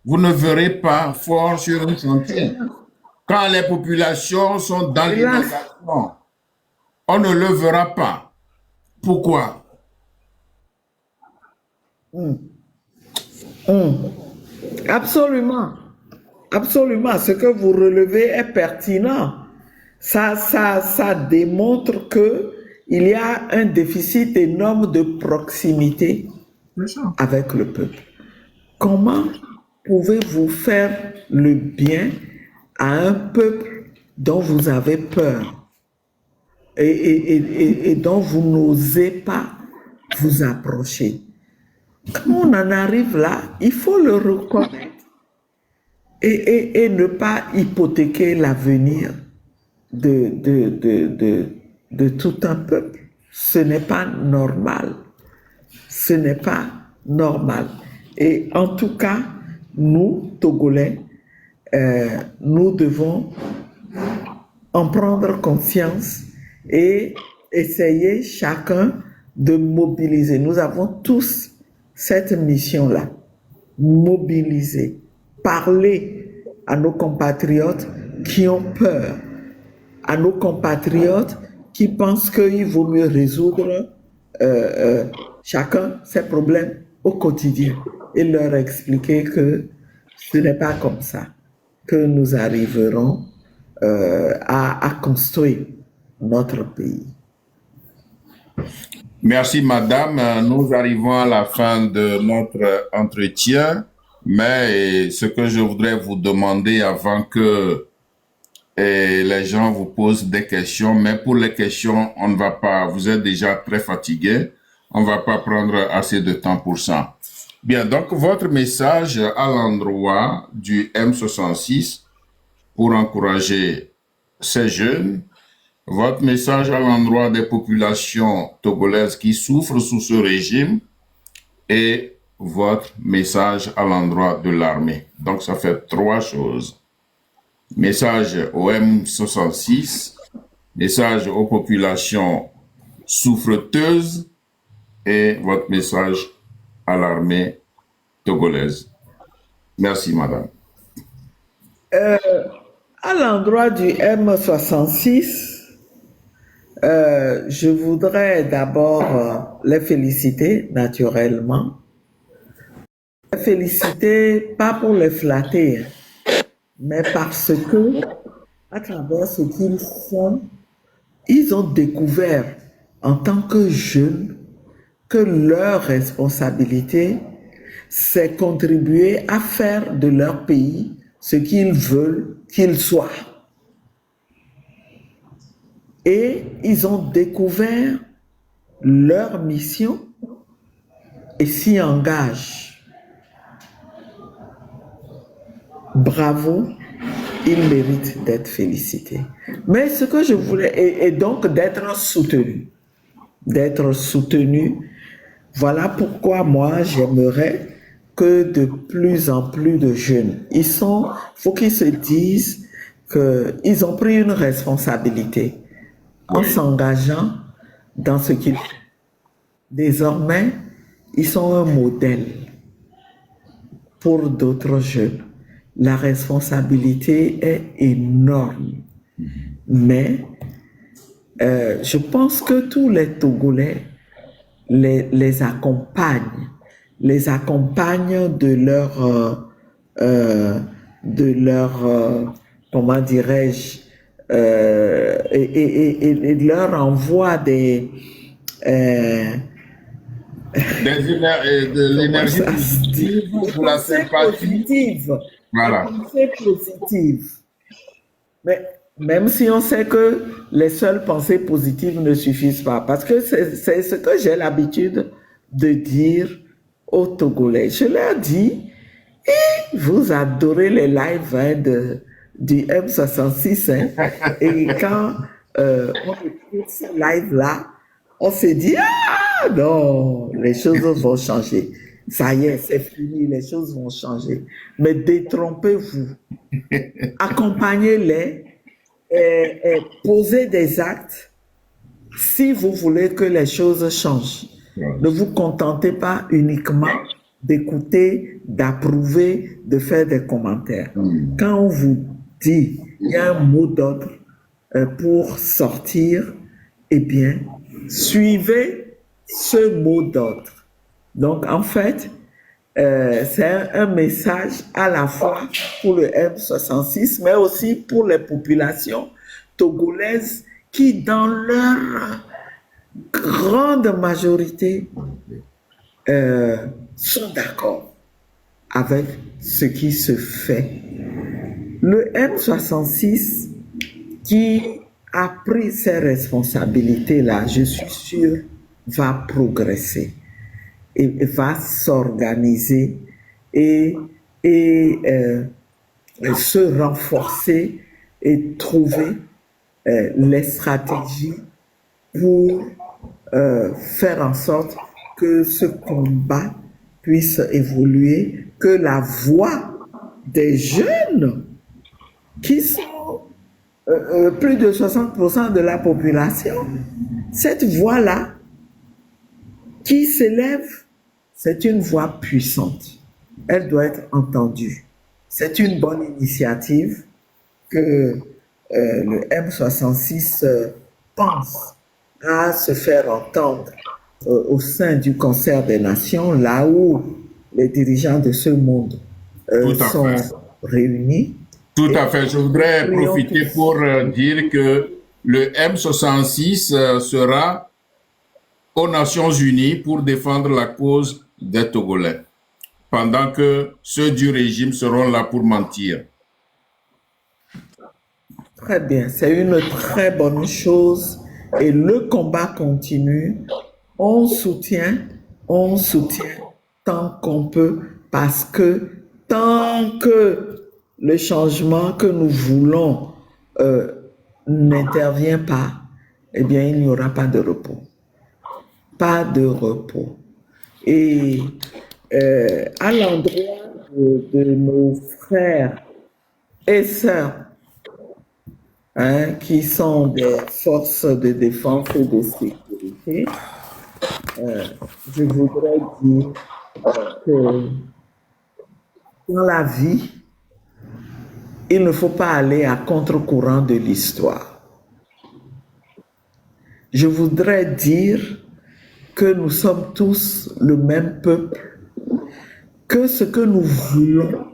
Vous ne verrez pas Faure sur un chantier. Quand les populations sont dans l'inondation, on ne le verra pas. Pourquoi? Absolument. Absolument. Ce que vous relevez est pertinent. Ça démontre que il y a un déficit énorme de proximité avec le peuple. Comment pouvez-vous faire le bien à un peuple dont vous avez peur et dont vous n'osez pas vous approcher? Quand on en arrive là, il faut le reconnaître et ne pas hypothéquer l'avenir de tout un peuple ce n'est pas normal. Ce n'est pas normal. Et en tout cas, nous, Togolais, nous devons en prendre conscience et essayer chacun de mobiliser. Nous avons tous cette mission-là, mobiliser, parler à nos compatriotes qui ont peur, à nos compatriotes qui pensent qu'il vaut mieux résoudre chacun ses problèmes au quotidien et leur expliquer que ce n'est pas comme ça que nous arriverons à construire notre pays. Merci, madame. Nous arrivons à la fin de notre entretien, mais ce que je voudrais vous demander avant que les gens vous posent des questions, mais pour les questions, on ne va pas, vous êtes déjà très fatigué, on ne va pas prendre assez de temps pour ça. Bien, donc votre message à l'endroit du M66 pour encourager ces jeunes, votre message à l'endroit des populations togolaises qui souffrent sous ce régime et votre message à l'endroit de l'armée. Donc, ça fait 3 choses. Message au M66, message aux populations souffreteuses et votre message à l'armée togolaise. Merci, madame. À l'endroit du M66, je voudrais d'abord les féliciter naturellement. Les féliciter pas pour les flatter, mais parce que à travers ce qu'ils font, ils ont découvert en tant que jeunes que leur responsabilité, c'est contribuer à faire de leur pays ce qu'ils veulent qu'il soit. Et ils ont découvert leur mission et s'y engagent. Bravo, ils méritent d'être félicités. Mais ce que je voulais, et donc d'être soutenu. D'être soutenu. Voilà pourquoi moi j'aimerais que de plus en plus de jeunes, faut qu'ils se disent qu'ils ont pris une responsabilité en s'engageant dans ce qu'ils font. Désormais, ils sont un modèle pour d'autres jeunes. La responsabilité est énorme. Mais je pense que tous les Togolais les accompagnent de leur comment dirais-je, et leur envoie de l'énergie positive, de la sympathie. Voilà. Pensée positive. Mais même si on sait que les seules pensées positives ne suffisent pas, parce que c'est ce que j'ai l'habitude de dire aux Togolais. Je leur dis, vous adorez les lives du M66, et quand on écoute ces lives-là, on se dit, ah non, les choses vont changer. Ça y est, c'est fini, les choses vont changer. Mais détrompez-vous. Accompagnez-les et posez des actes si vous voulez que les choses changent. Ne vous contentez pas uniquement d'écouter, d'approuver, de faire des commentaires. Quand on vous dit, il y a un mot d'ordre pour sortir, eh bien, suivez ce mot d'ordre. Donc, en fait, c'est un message à la fois pour le M66, mais aussi pour les populations togolaises qui, dans leur grande majorité, sont d'accord avec ce qui se fait. Le M66 qui a pris ses responsabilités-là, je suis sûr, va progresser et va s'organiser et se renforcer et trouver les stratégies pour faire en sorte que ce combat puisse évoluer, que la voix des jeunes, qui sont plus de 60% de la population, cette voix-là qui s'élève, c'est une voix puissante. Elle doit être entendue. C'est une bonne initiative que le M66 pense à se faire entendre au sein du Concert des Nations, là où les dirigeants de ce monde sont réunis. Tout à fait. Je voudrais profiter pour dire que le M66 sera aux Nations Unies pour défendre la cause des Togolais, pendant que ceux du régime seront là pour mentir. Très bien, c'est une très bonne chose et le combat continue. On soutient tant qu'on peut, parce que tant que le changement que nous voulons n'intervient pas, eh bien, il n'y aura pas de repos. Pas de repos. Et à l'endroit de nos frères et sœurs qui sont des forces de défense et de sécurité, je voudrais dire que dans la vie, il ne faut pas aller à contre-courant de l'histoire. Je voudrais dire que nous sommes tous le même peuple, que ce que nous voulons,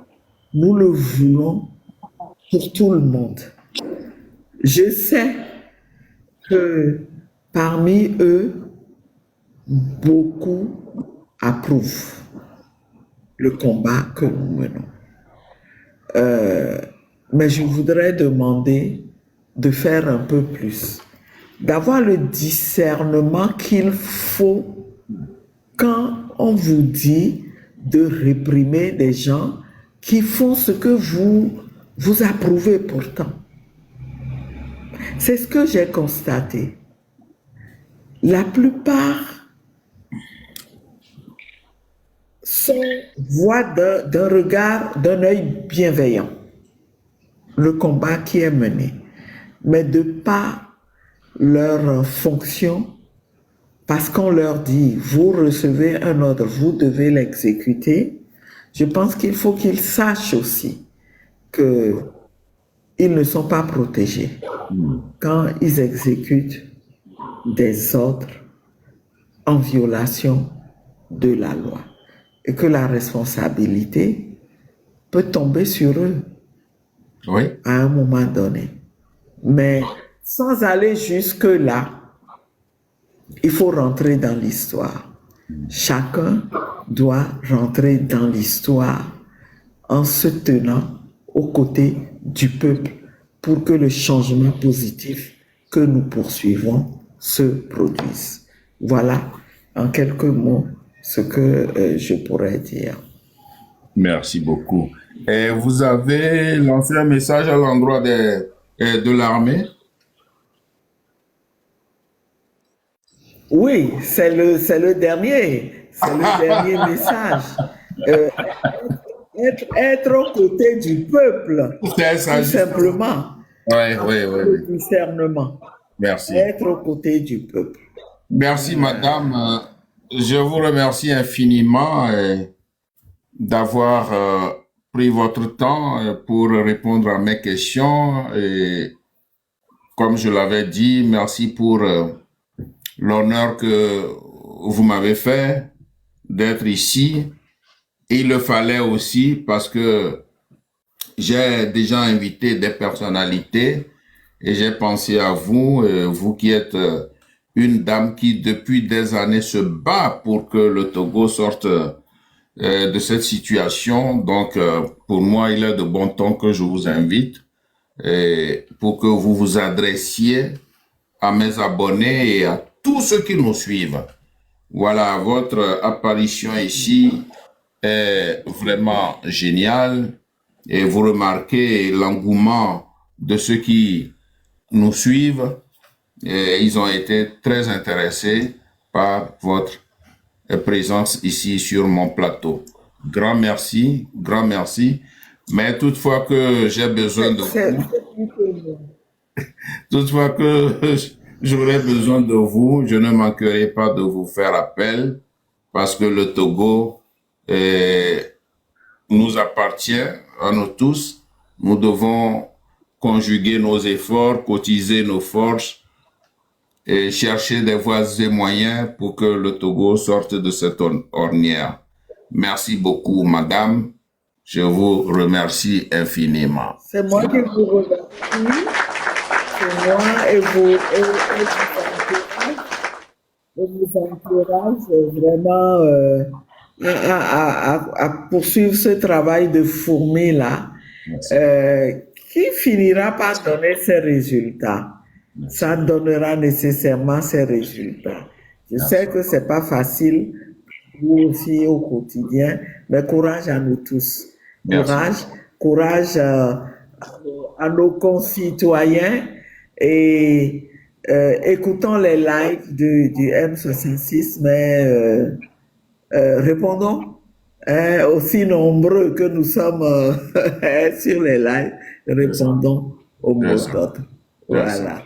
nous le voulons pour tout le monde. Je sais que parmi eux, beaucoup approuvent le combat que nous menons. Mais je voudrais demander de faire un peu plus, d'avoir le discernement qu'il faut quand on vous dit de réprimer des gens qui font ce que vous approuvez pourtant. C'est ce que j'ai constaté. La plupart voient d'un regard, d'un œil bienveillant le combat qui est mené, mais de par leur fonction, parce qu'on leur dit, vous recevez un ordre, vous devez l'exécuter. Je pense qu'il faut qu'ils sachent aussi qu'ils ne sont pas protégés quand ils exécutent des ordres en violation de la loi, et que la responsabilité peut tomber sur eux à un moment donné. Mais sans aller jusque-là, il faut rentrer dans l'histoire. Chacun doit rentrer dans l'histoire en se tenant aux côtés du peuple pour que le changement positif que nous poursuivons se produise. Voilà, en quelques mots, ce que je pourrais dire. Merci beaucoup. Et vous avez lancé un message à l'endroit de l'armée? Oui, c'est le dernier message. Être aux côtés du peuple, tout simplement. Oui. Discernement. Merci. Être aux côtés du peuple. Merci, madame. Je vous remercie infiniment d'avoir pris votre temps pour répondre à mes questions. Et comme je l'avais dit, merci pour l'honneur que vous m'avez fait d'être ici. Il le fallait aussi parce que j'ai déjà invité des personnalités et j'ai pensé à vous, vous qui êtes une dame qui depuis des années se bat pour que le Togo sorte de cette situation. Donc pour moi, il est de bon ton que je vous invite pour que vous vous adressiez à mes abonnés et à tous ceux qui nous suivent. Voilà, votre apparition ici est vraiment géniale et vous remarquez l'engouement de ceux qui nous suivent. Et ils ont été très intéressés par votre présence ici sur mon plateau. Grand merci, grand merci. Mais toutefois que j'ai besoin de vous, toutefois que j'aurai besoin de vous, je ne manquerai pas de vous faire appel parce que le Togo nous appartient à nous tous. Nous devons conjuguer nos efforts, cotiser nos forces et chercher des voies et moyens pour que le Togo sorte de cette ornière. Merci beaucoup, madame. Je vous remercie infiniment. C'est moi qui vous remercie. C'est moi et vous encourage vraiment à poursuivre ce travail de fourmi là, qui finira par donner ses résultats. Ça donnera nécessairement ses résultats. Je sais que c'est pas facile, vous aussi au quotidien, mais courage à nous tous. Courage à nos concitoyens et écoutons les lives du M66, mais répondons, aussi nombreux que nous sommes sur les lives, répondons au mot d'ordre. Voilà.